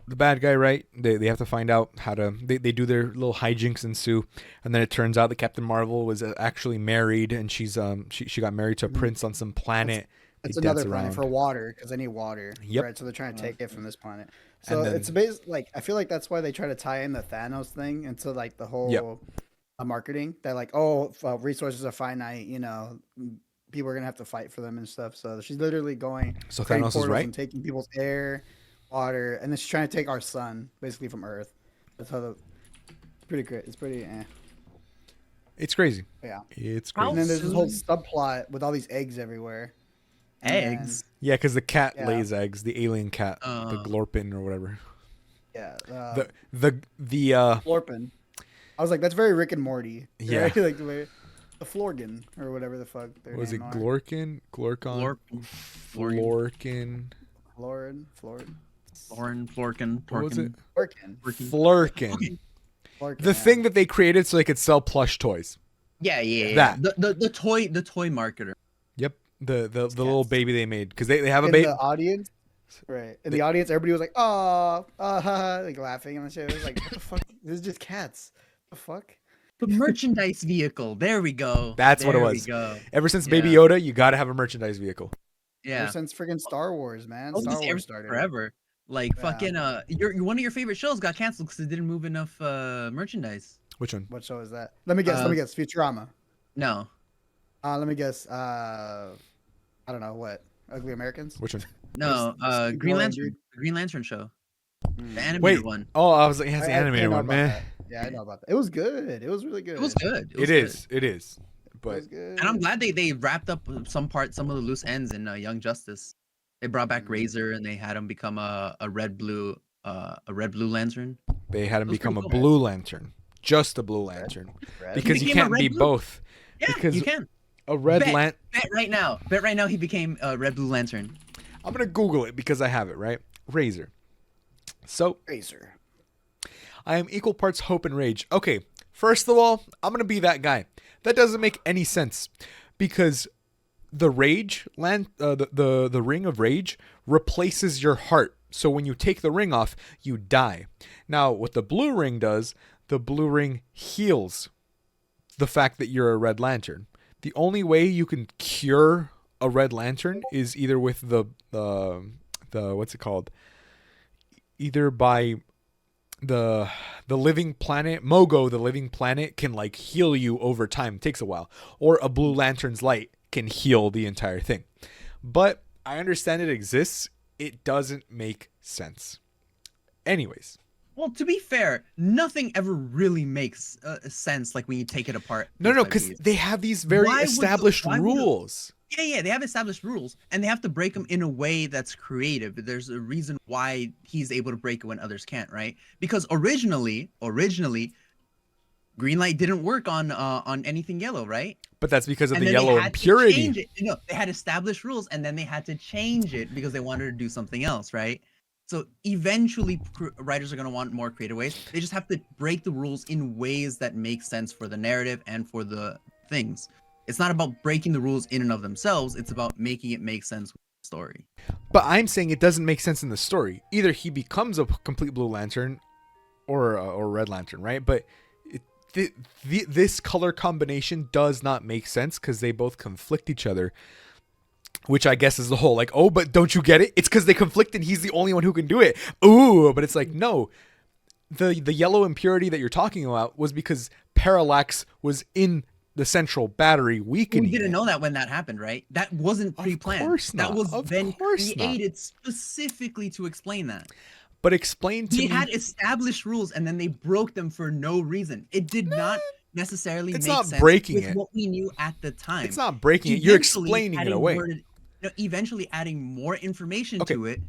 the bad guy, right? They have to find out how to. They do their little hijinks ensue, and then it turns out that Captain Marvel was actually married, and she's she got married to a prince on some planet. It's They another dance planet around. for water because they need water. Yep. Right. So they're trying to take it from this planet. And So then- it's based like I feel like that's why they try to tie in the Thanos thing into like the whole marketing. That like resources are finite. You know, people are gonna have to fight for them and stuff. So she's literally going. So creating Thanos is portals right. and taking people's air, water, and then she's trying to take our sun basically from Earth. That's how it's pretty great. It's pretty. It's crazy. Yeah. It's How crazy. And then there's this whole soon- subplot with all these eggs everywhere. And eggs. Yeah, because the cat Yeah. lays eggs. The alien cat, the Glorpin or whatever. Yeah. The Florpin. I was like, that's very Rick and Morty. Yeah. Right? Like the Florgan or whatever the fuck. Their was it name are. Glorkin? Glorkon? Florkin? Florid. Florkin. What was it? Florkin. Flurkin. Okay. Florkin, The yeah. thing that they created so they could sell plush toys. Yeah. That. The toy marketer. Yep. The little baby they made because they have a in baby. the audience. Right. In the audience, everybody was like, oh, like laughing and shit. It was like, what the fuck? This is just cats. The fuck? The merchandise vehicle. There we go. That's what it There was. We go. Ever since Baby Yeah. Yoda, you got to have a merchandise vehicle. Yeah. Ever since friggin' Star Wars, man. Oh, Star this Wars started. forever. Like Yeah. fucking your one of your favorite shows got canceled because it didn't move enough merchandise. Which one? What show is that? Let me guess. Futurama. No. Let me guess. I don't know what. Ugly Americans. Which one? No. Keep Green going, Lantern. dude. The Green Lantern show. The animated Wait. one. Oh, I was like, yeah, it's the I animated know one, about man. that. Yeah, I know about that. It was good. It was really good. It was good. It is. It is. It But was good. And I'm glad they wrapped up some of the loose ends in Young Justice. They brought back Razor and they had him become a red blue lantern. they had him It was become a pretty cool. Blue Lantern. Just a Blue Lantern. Red. Because you became a can't red be blue? both. Yeah, Because you can. a red Bet. lantern. Bet right now he became a red blue lantern. I'm going to Google it because I have it, right? Razor. So Razor. I am equal parts hope and rage. Okay, first of all, I'm gonna be that guy. That doesn't make any sense because the the ring of rage replaces your heart. So when you take the ring off, you die. Now, what the blue ring does, the blue ring heals the fact that you're a Red Lantern. The only way you can cure a Red Lantern is either with the what's it called? Either by the living planet, Mogo, the living planet, can like heal you over time. It takes a while. Or a Blue Lantern's light can heal the entire thing. But I understand it exists. It doesn't make sense. Anyways. Well, to be fair, nothing ever really makes sense like when you take it apart. No, piece by because piece. they have these very Why would the- established why would the- rules. Yeah, they have established rules, and they have to break them in a way that's creative. There's a reason why he's able to break it when others can't, right? Because originally, green light didn't work on anything yellow, right? But that's because of And the then they yellow had to impurity. change it. No, they had established rules, and then they had to change it because they wanted to do something else, right? So eventually, writers are going to want more creative ways. They just have to break the rules in ways that make sense for the narrative and for the things. It's not about breaking the rules in and of themselves. It's about making it make sense with the story. But I'm saying it doesn't make sense in the story. Either he becomes a complete Blue Lantern or Red Lantern, right? But this color combination does not make sense because they both conflict each other, which I guess is the whole like, oh, but don't you get it? It's because they conflict and he's the only one who can do it. Ooh, but it's like, no. The yellow impurity that you're talking about was because Parallax was in the central battery weakening. We didn't it. know that when that happened, right? That wasn't pre-planned. course That not. was Of then course not. created specifically to explain that. But explain to He me. had established rules and then they broke them for no reason. It did not necessarily It's make not sense breaking with it. what we knew at the time. It's not breaking it. You're Eventually explaining it adding away. eventually adding more information Okay. to it,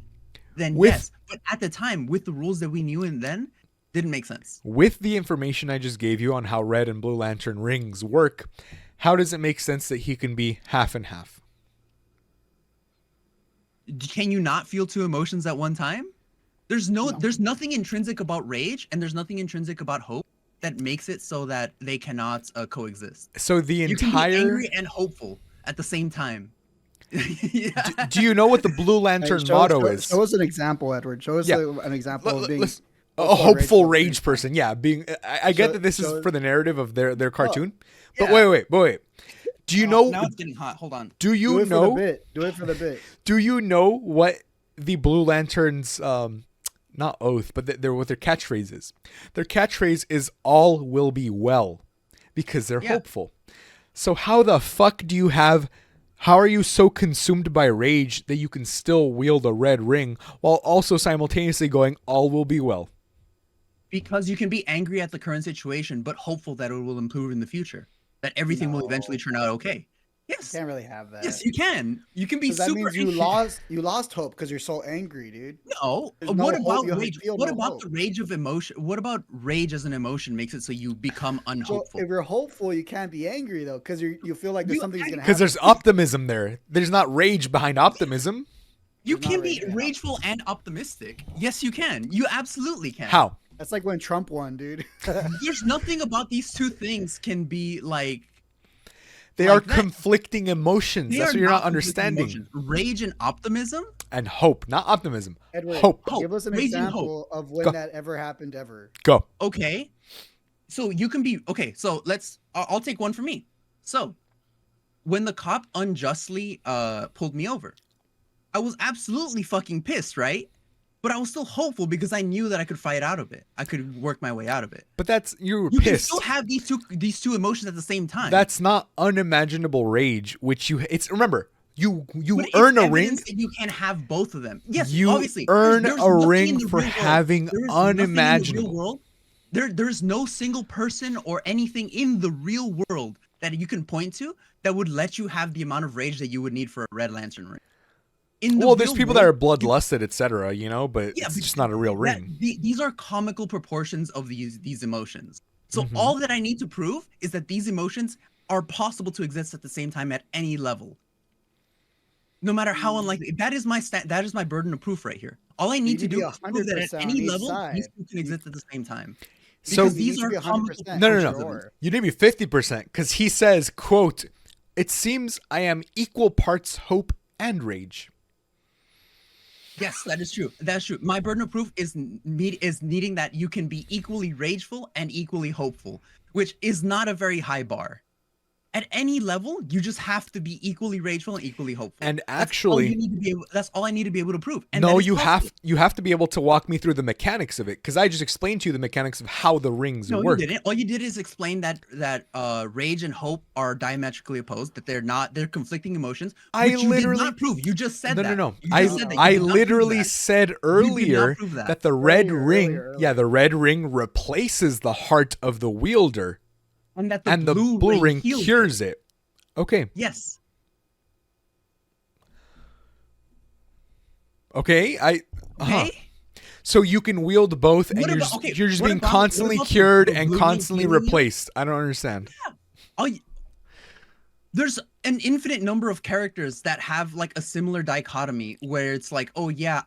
then With- yes. But at the time, with the rules that we knew and then, didn't make sense. With the information I just gave you on how Red and Blue Lantern rings work, how does it make sense that he can be half and half? Can you not feel two emotions at one time? There's nothing intrinsic about rage and there's nothing intrinsic about hope that makes it so that they cannot coexist. So the You can be entire. angry and hopeful at the same time. Yeah. Do you know what the Blue Hey, Lantern show motto us, is? Show us an example, Edward. Show us Yeah. an example of being Let's- a hopeful, hopeful rageful. rage person. Yeah, being. I get So- that this is so- for the narrative of their cartoon, but yeah. wait. Do you Oh, know? now it's getting hot. Hold on. Do Do you it for the know? bit. Do it for the bit. Do you know what the Blue Lanterns not oath, but what their catchphrase is? Their catchphrase is "All will be well," because they're Yeah. hopeful. So how the fuck do you have? How are you so consumed by rage that you can still wield a red ring while also simultaneously going "All will be well"? Because you can be angry at the current situation, but hopeful that it will improve in the future. That everything will eventually turn out okay. Yes. Can't really have that. Yes, you can. You can be 'Cause that super means you angry. lost hope because you're so angry, dude. No. There's What no hope, about you have- rage? feel What no about hope. the rage of emotion? What about rage as an emotion makes it so you become So unhopeful? if you're hopeful, you can't be angry though, because you feel like there's You- something's gonna Because happen. there's optimism there. There's not rage behind optimism. You There's not can be rage. rageful and optimistic. Yes, you can. You absolutely can. How? That's like when Trump won, dude. There's nothing about these two things can be like. They Like are that. conflicting emotions. They That's are what you're not conflicting understanding. emotions. Rage and optimism. And hope, not optimism. Edward, Hope. give us an Rage and example of when Go. that ever happened ever. Go. Okay. So you can be okay. So I'll take one for me. So when the cop unjustly pulled me over, I was absolutely fucking pissed, right? But I was still hopeful because I knew that I could fight out of it. I could work my way out of it. But that's you were You can pissed. still have these two emotions at the same time. That's not unimaginable rage, which it's remember, you But it's earn a ring. evidence that you can have both of them. Yes, You obviously. earn There's a nothing in ring the for real world. having There is nothing in the real unimaginable. world. There's no single person or anything in the real world that you can point to that would let you have the amount of rage that you would need for a Red Lantern ring. In the Well, there's real people that are world, bloodlusted, etc. You know, but Yeah, it's but just not a real that- ring. these are comical proportions of these emotions. So Mhm. all that I need to prove is that these emotions are possible to exist at the same time at any level. No matter how unlikely. That is my burden of proof right here. All I need to need to do be is prove that at 100% on any each level side. these two can exist at the same time. So Because You these need to are be comical 100% No, no, for no. sure. You need to be 50% because he says, "quote It seems I am equal parts hope and rage." Yes, that is true. That's true. My burden of proof is needing that you can be equally rageful and equally hopeful, which is not a very high bar. At any level, you just have to be equally rageful and equally hopeful. And That's all actually, you need to be able, that's all I need to be able to prove. And no, that is you possible. have to be able to walk me through the mechanics of it because I just explained to you the mechanics of how the rings No, work. you didn't. All you did is explain that rage and hope are diametrically opposed. That they're conflicting emotions. I Which you literally- did not prove. You just said No, that. no. You I just said that. You I did not prove literally that. said You did earlier not prove that the red ring, earlier. yeah, the red ring replaces the heart of the wielder, and that and the blue ring heals it. cures it. Okay, Yes. okay, Okay. So you can wield both, and What you're about- just, okay, you're just what being about- constantly what about cured the and blue ring constantly healing you? replaced. I don't understand. There's an infinite number of characters that have like a similar dichotomy where it's like, oh yeah,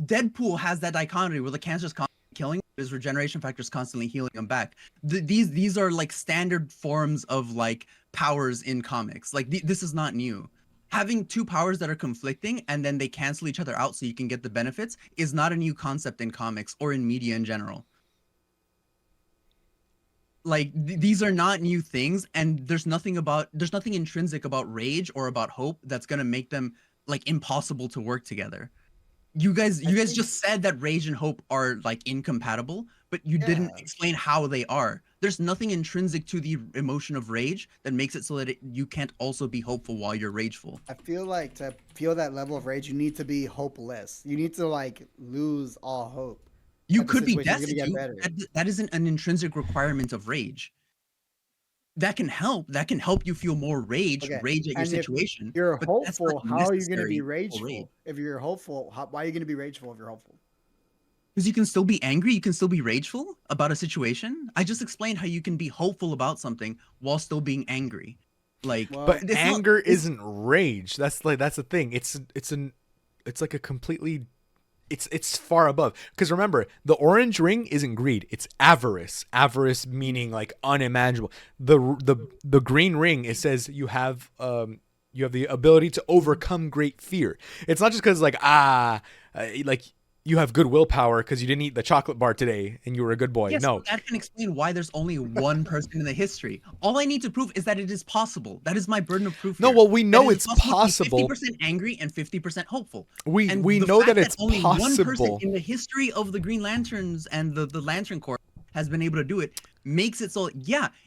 Deadpool has that dichotomy where the cancer's constantly killing him, his regeneration factor is constantly healing him back. These are like standard forms of like powers in comics. Like this is not new. having two powers that are conflicting and then they cancel each other out so you can get the benefits is not a new concept in comics or in media in general. Like these are not new things, and there's nothing intrinsic about rage or about hope that's gonna make them like impossible to work together. You guys just said that rage and hope are like incompatible, but you didn't Yeah. explain how they are. There's nothing intrinsic to the emotion of rage that makes it so that you can't also be hopeful while you're rageful. I feel like to feel that level of rage, you need to be hopeless. You need to like lose all hope. You that the could be situation's gonna get destitute. better. That isn't an intrinsic requirement of rage. That can help. That can help you feel more rage at your And if situation. you're but that's hopeful, not how are you going to necessary be for rageful? rage. If you're hopeful, why are you going to be rageful if you're hopeful? Because you can still be angry, you can still be rageful about a situation. I just explained how you can be hopeful about something while still being angry. Like, Well, But it's not- anger it's- isn't rage. That's the thing. It's like a completely it's far above. Because remember, the orange ring isn't greed. It's avarice. Avarice meaning like unimaginable. The green ring, it says you have the ability to overcome great fear. It's not just because like you have good willpower because you didn't eat the chocolate bar today and you were a good boy. yes, No. but that can explain why there's only one person in the history. All I need to prove is that it is possible. That is my burden of proof. No, here. well, we know That it it's is possible. to be 50% angry and 50% hopeful. We And we the know fact that it's only one person possible. in the history of the Green Lanterns and the Lantern Corps has been able to do it makes it so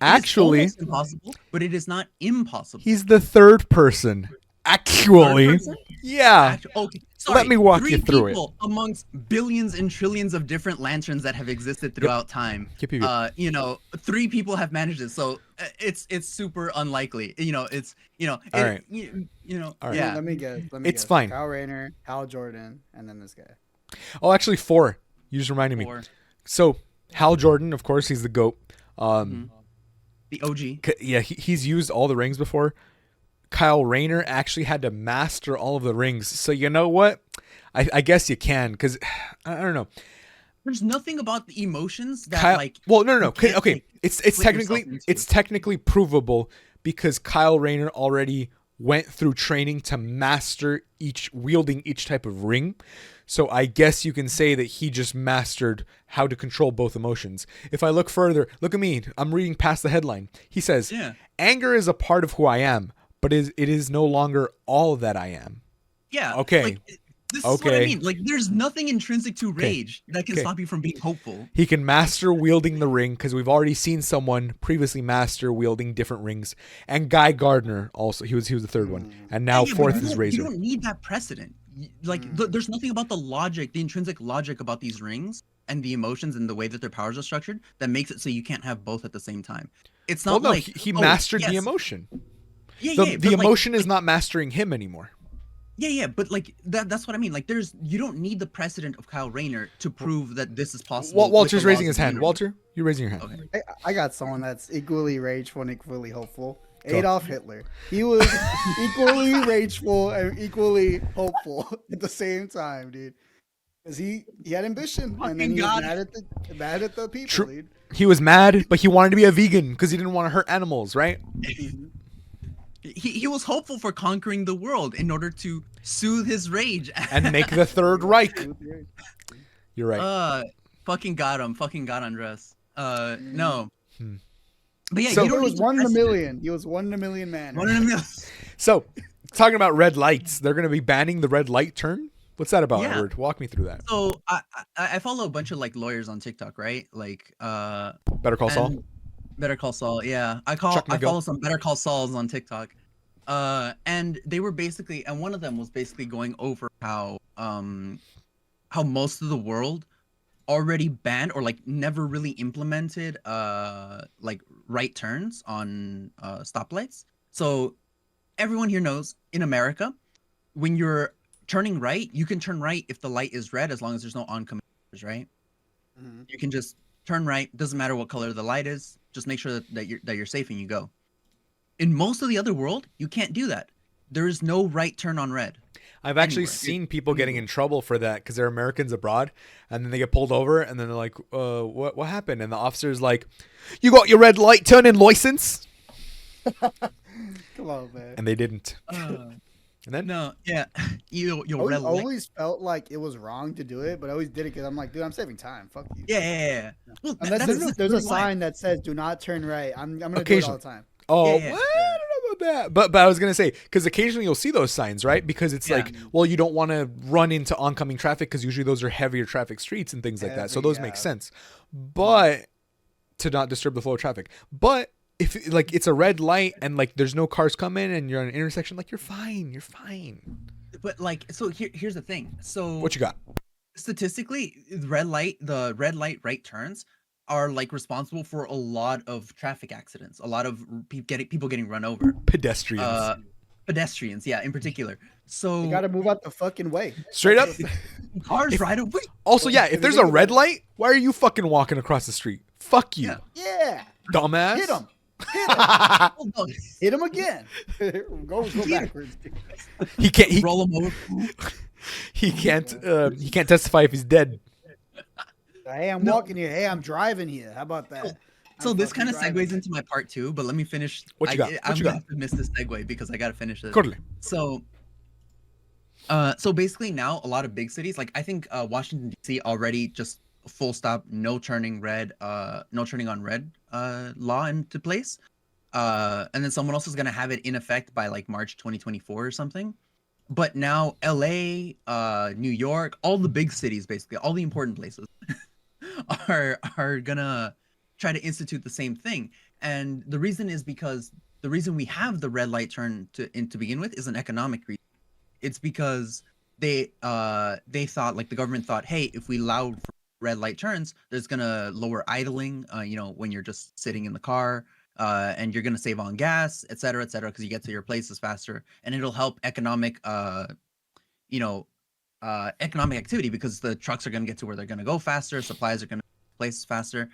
Actually- it is almost impossible, but it is not impossible. He's the third person. Actually. Third person? Yeah. Okay, Let me walk you three through it. people amongst billions and trillions of different lanterns that have existed throughout time. Yep. 3 people have managed it, so it's super unlikely. All right. All right. Yeah. Let me guess. It's fine. Kyle Rayner, Hal Jordan, and then this guy. Oh, actually 4. You just reminded me. Or So Hal Jordan, of course, he's the GOAT. the OG. Yeah, he's used all the rings before. Kyle Rayner actually had to master all of the rings. So you know what? I guess you can, because I don't know. There's nothing about the emotions that Kyle, like. well, no. you can't, Okay, like, it's split yourself technically into. it's technically provable because Kyle Rayner already went through training to master wielding each type of ring. So I guess you can say that he just mastered how to control both emotions. If I look further, look at me. I'm reading past the headline. He says, Yeah. "Anger is a part of who I am, but it is no longer all that I am." Yeah. Okay. Like, this is what I Okay. mean. Like, there's nothing intrinsic to rage that can Okay. stop you from being hopeful. He can master wielding the ring because we've already seen someone previously master wielding different rings. And Guy Gardner also, he was the third one, and now Yeah, but fourth you is don't- Razor. You don't need that precedent. There's nothing about the logic, the intrinsic logic about these rings and the emotions and the way that their powers are structured that makes it so you can't have both at the same time. It's Well, not no, like he oh, mastered the yes. emotion. Yeah, The yeah, but, like, emotion is not mastering him anymore. Yeah, but like that's what I mean. Like, you don't need the precedent of Kyle Rayner to prove that this is possible. with Walter's the raising laws his of the hand. universe. Walter, you're raising your hand. Okay. I got someone that's equally rageful and equally hopeful. Go. Adolf Hitler. He was equally rageful and equally hopeful at the same time, dude. Because he had ambition, and then he was Fucking mad at the people, True. dude. He was mad, but he wanted to be a vegan because he didn't want to hurt animals, right? He was hopeful for conquering the world in order to soothe his rage. And make the Third Reich. You're right. Fucking got him. Fucking got Andres. No. Hmm. But yeah, So- you He don't was need the 1 in a precedent. million. He was 1 in a million man. 1 in a million. So, talking about red lights, they're going to be banning the red light turn. What's that about, Yeah. Edward? Walk me through that. So I follow a bunch of like lawyers on TikTok, right? Like Better Call Saul. and Better Call Saul. Yeah, I Chuck McGill. follow some Better Call Sauls on TikTok. And they were basically, and one of them was basically going over how most of the world already banned or like never really implemented like right turns on stoplights. So everyone here knows in America, when you're turning right, you can turn right if the light is red as long as there's no oncoming cars, right? Mhm. You can just turn right, doesn't matter what color the light is, just make sure that you're safe and you go. In most of the other world, you can't do that. There is no right turn on red. I've actually anywhere. seen people getting in trouble for that because they're Americans abroad, and then they get pulled over, and then they're like, what happened?" And the officer's like, "You got your red light turning license?" Come on, man. And they didn't. And then No, yeah, you I red light. always felt like it was wrong to do it, but I always did it because I'm like, dude, I'm saving time. Fuck you. Yeah. Well, Unless that's there's a literally why. sign that says "Do not turn right," I'm gonna do it all Occasionally. the time. Oh, Yeah. well, I don't know about that. But I was gonna say, because occasionally you'll see those signs, right? Because it's Yeah. like, well, you don't want to run into oncoming traffic because usually those are heavier traffic streets and things like that. So Heavy, those yeah. make sense. But to not disturb the flow of traffic. But if like it's a red light and like there's no cars coming and you're on an intersection, like you're fine. You're fine. But like, so here's the thing. So What you got? statistically, the red light right turns are like responsible for a lot of traffic accidents, a lot of people getting run over. Pedestrians. Pedestrians, yeah, in particular. So You gotta move out the fucking way. Straight up. cars right away. Also, yeah, if there's a red light, why are you fucking walking across the street? Fuck you, Yeah. Yeah, dumbass. hit him. Oh, no. Hit him again. go backwards. He can't. Roll them over. He can't. He can't testify if he's dead. Hey, I'm No. walking here. Hey, I'm driving here. How about that? So I'm this fucking kind of driving. segues into my part 2, but let me finish. What you got? What I'm you gonna got? have to miss this segue because I gotta finish this. Totally. So basically now a lot of big cities, like I think Washington D.C. already just full stop, no turning on red law into place. And then someone else is gonna have it in effect by like March 2024 or something. But now LA, New York, all the big cities, basically all the important places, are gonna try to institute the same thing. And the reason is because the reason we have the red light turn to begin with is an economic reason. It's because they thought, like the government thought, hey, if we allow for red light turns, there's gonna lower idling, when you're just sitting in the car, and you're gonna save on gas, et cetera, because you get to your places faster, and it'll help economic economic activity because the trucks are gonna get to where they're gonna go faster, supplies are gonna places faster.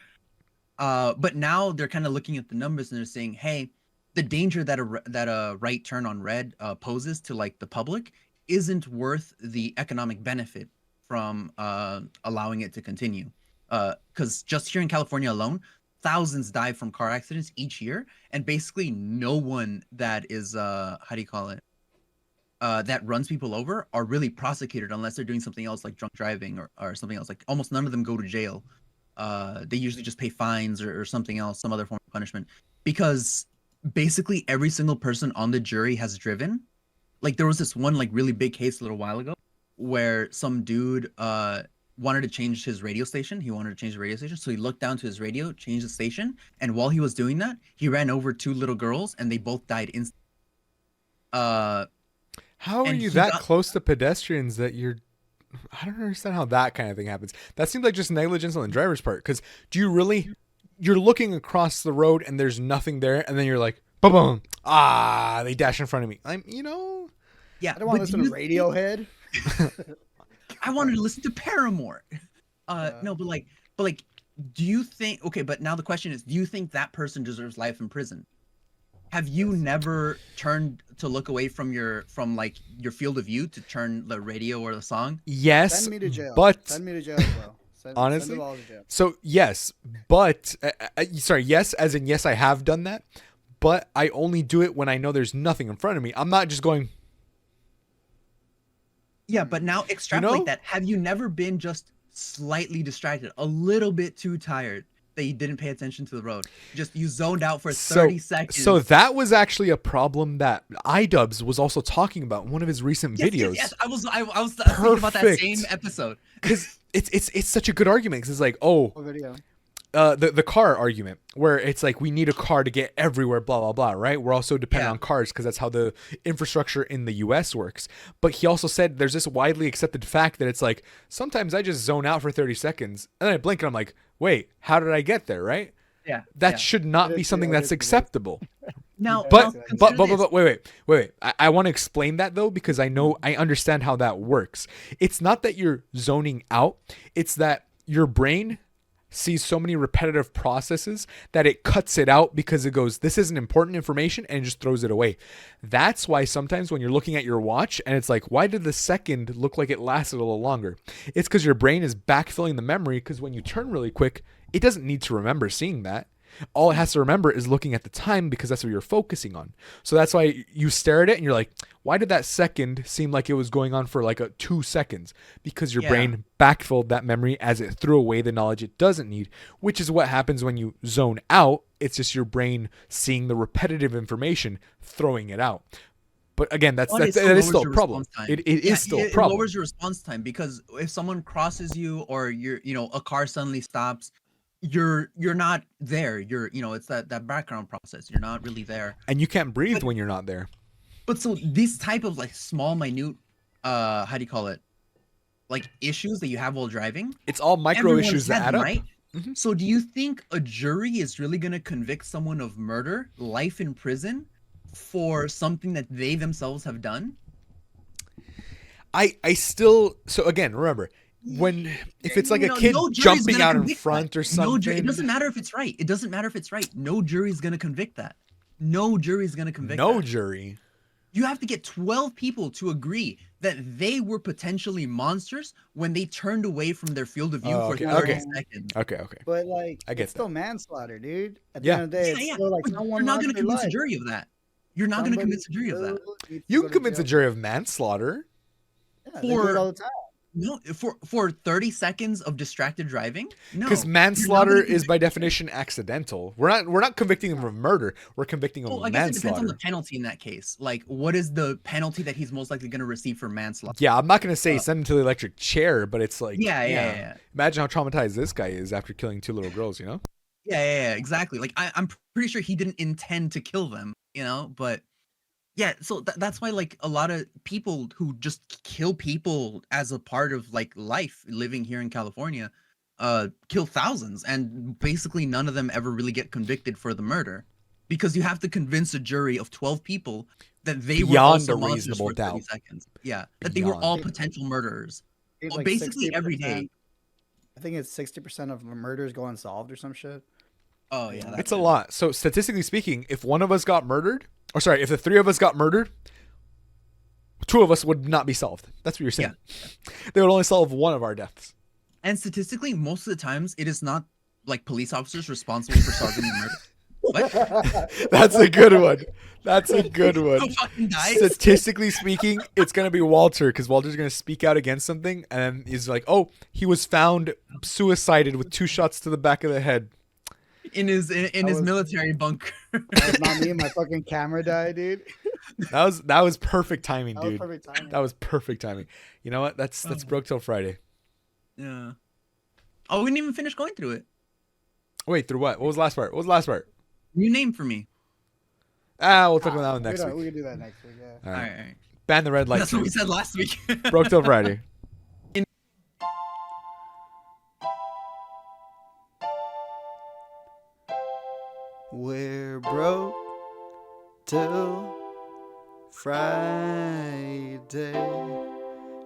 But now they're kind of looking at the numbers and they're saying, hey, the danger that a right turn on red poses to like the public isn't worth the economic benefit from allowing it to continue. Because just here in California alone, thousands die from car accidents each year, and basically no one that is that runs people over are really prosecuted unless they're doing something else like drunk driving or something else. Like almost none of them go to jail. They usually just pay fines or something else, some other form of punishment, because basically every single person on the jury has driven. Like there was this one like really big case a little while ago where some dude wanted to change his radio station. He wanted to change the radio station, so he looked down to his radio, changed the station, and while he was doing that, he ran over 2 little girls, and they both died instantly. How are And you he that got- close to pedestrians that you're? I don't understand how that kind of thing happens. That seems like just negligence on the driver's part. Because do you really? You're looking across the road and there's nothing there, and then you're like, boom, boom, they dash in front of me. Yeah, I don't want but to do listen to you Radiohead. I wanted to listen to Paramore. No, but like, do you think? Okay, but now the question is, do you think that person deserves life in prison? Have you never turned to look away from your field of view to turn the radio or the song? Yes, Send me to jail. but Send me to jail as well. Honestly? send them all to jail. so yes, but sorry, yes, as in yes, I have done that, but I only do it when I know there's nothing in front of me. I'm not just going. Yeah, but now extrapolate know? that. Have you never been just slightly distracted, a little bit too tired that you didn't pay attention to the road? Just you zoned out for 30 seconds. So that was actually a problem that iDubbbz was also talking about in one of his recent videos. Yes, I was thinking about that Perfect. same episode. Because it's such a good argument. Because it's like, oh, What video? the car argument where it's like we need a car to get everywhere, blah blah blah, right? We're also dependent Yeah. on cars because that's how the infrastructure in the US works. But he also said there's this widely accepted fact that it's like sometimes I just zone out for 30 seconds and then I blink and I'm like, wait, how did I get there, right? Yeah. That yeah. should not It be is something true, it that's is true. acceptable. Now, But now but consider this. wait. I want to explain that though because I understand how that works. It's not that you're zoning out, it's that your brain sees so many repetitive processes that it cuts it out because it goes, this isn't important information, and it just throws it away. That's why sometimes when you're looking at your watch and it's like, why did the second look like it lasted a little longer? It's because your brain is backfilling the memory because when you turn really quick, it doesn't need to remember seeing that. All it has to remember is looking at the time because that's what you're focusing on. So that's why you stare at it and you're like, why did that second seem like it was going on for like 2 seconds? Because your Yeah. brain backfilled that memory as it threw away the knowledge it doesn't need, which is what happens when you zone out. It's just your brain seeing the repetitive information, throwing it out. But again, that is still a problem. It is still a problem. It lowers your response time because if someone crosses you or a car suddenly stops, you're not there. It's that background process. You're not really there. And you can't breathe when you're not there. But so these type of like small, minute, how do you call it? Like issues that you have while driving. It's all micro everyone issues that has add them, up. right? Mhm. So do you think a jury is really going to convict someone of murder, life in prison, for something that they themselves have done? I still, so again, remember, if it's like a kid no jury's jumping gonna out in convict front that. or something, It doesn't matter if it's right. It doesn't matter if it's right. No jury's going to convict that. No jury's going to convict no that. jury. You have to get 12 people to agree that they were potentially monsters when they turned away from their field of view Oh, for okay, 30 okay. seconds. Okay. But like, I get it's still manslaughter, dude. At the Yeah. end of the day, Yeah, it's yeah. still like But someone you're not lost going to their convince a life. jury of that. You're not going to convince a jury of that. You can convince a jury of manslaughter. Yeah, they do it all the time. No, for 30 seconds of distracted driving? No. Because you're not manslaughter gonna is by convict- definition accidental. We're not convicting him of murder. We're convicting him Well, of I guess it depends on manslaughter. the penalty in that case. Like, what is the penalty that he's most likely going to receive for manslaughter? Yeah, I'm not gonna say send him to the electric chair, but it's like, Yeah. Imagine how traumatized this guy is after killing 2 little girls. Yeah, exactly. Like, I'm pretty sure he didn't intend to kill them, but yeah, so that's why like a lot of people who just kill people as a part of like life living here in California kill thousands, and basically none of them ever really get convicted for the murder because you have to convince a jury of 12 people that they were Beyond also a monsters reasonable for 30 doubt. seconds. Yeah, that they were Beyond. all potential murderers. It's Well, like basically every 60%. day. I think it's 60% of murders go unsolved or some shit. Oh yeah, It's a lot. So statistically speaking, if one of us got murdered, or sorry, if the 3 of us got murdered, 2 of us would not be solved. That's what you're saying. They would only solve 1 of our deaths. And statistically, most of the times, it is not like police officers responsible for solving the murder. What? That's a good one. That's a good one. Who fucking dies? Statistically speaking, it's gonna be Walter because Walter's gonna speak out against something, and he's like, "Oh, he was found suicided with 2 shots to the back of the head." in his military bunker. That was not me. My fucking camera died, dude. That was perfect timing, That was dude. perfect timing. That was perfect timing. You know what? That's broke till Friday. Yeah. Oh, we didn't even finish going through it. Wait, through what? What was the last part? What was the last part? New name for me. We'll talk about that one next We week. can do that next week. Yeah. All All right. right. Ban the red light. That's what too. we said last week. Broke till Friday. We're broke till Friday.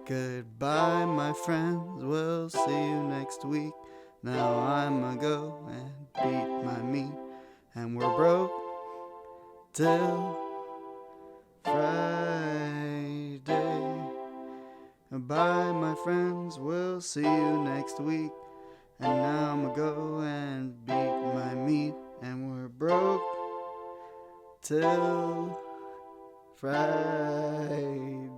Goodbye, my friends. We'll see you next week. Now I'ma go and beat my meat. And we're broke till Friday. Goodbye, my friends. We'll see you next week. And now I'ma go and beat my meat. And we're broke till Friday.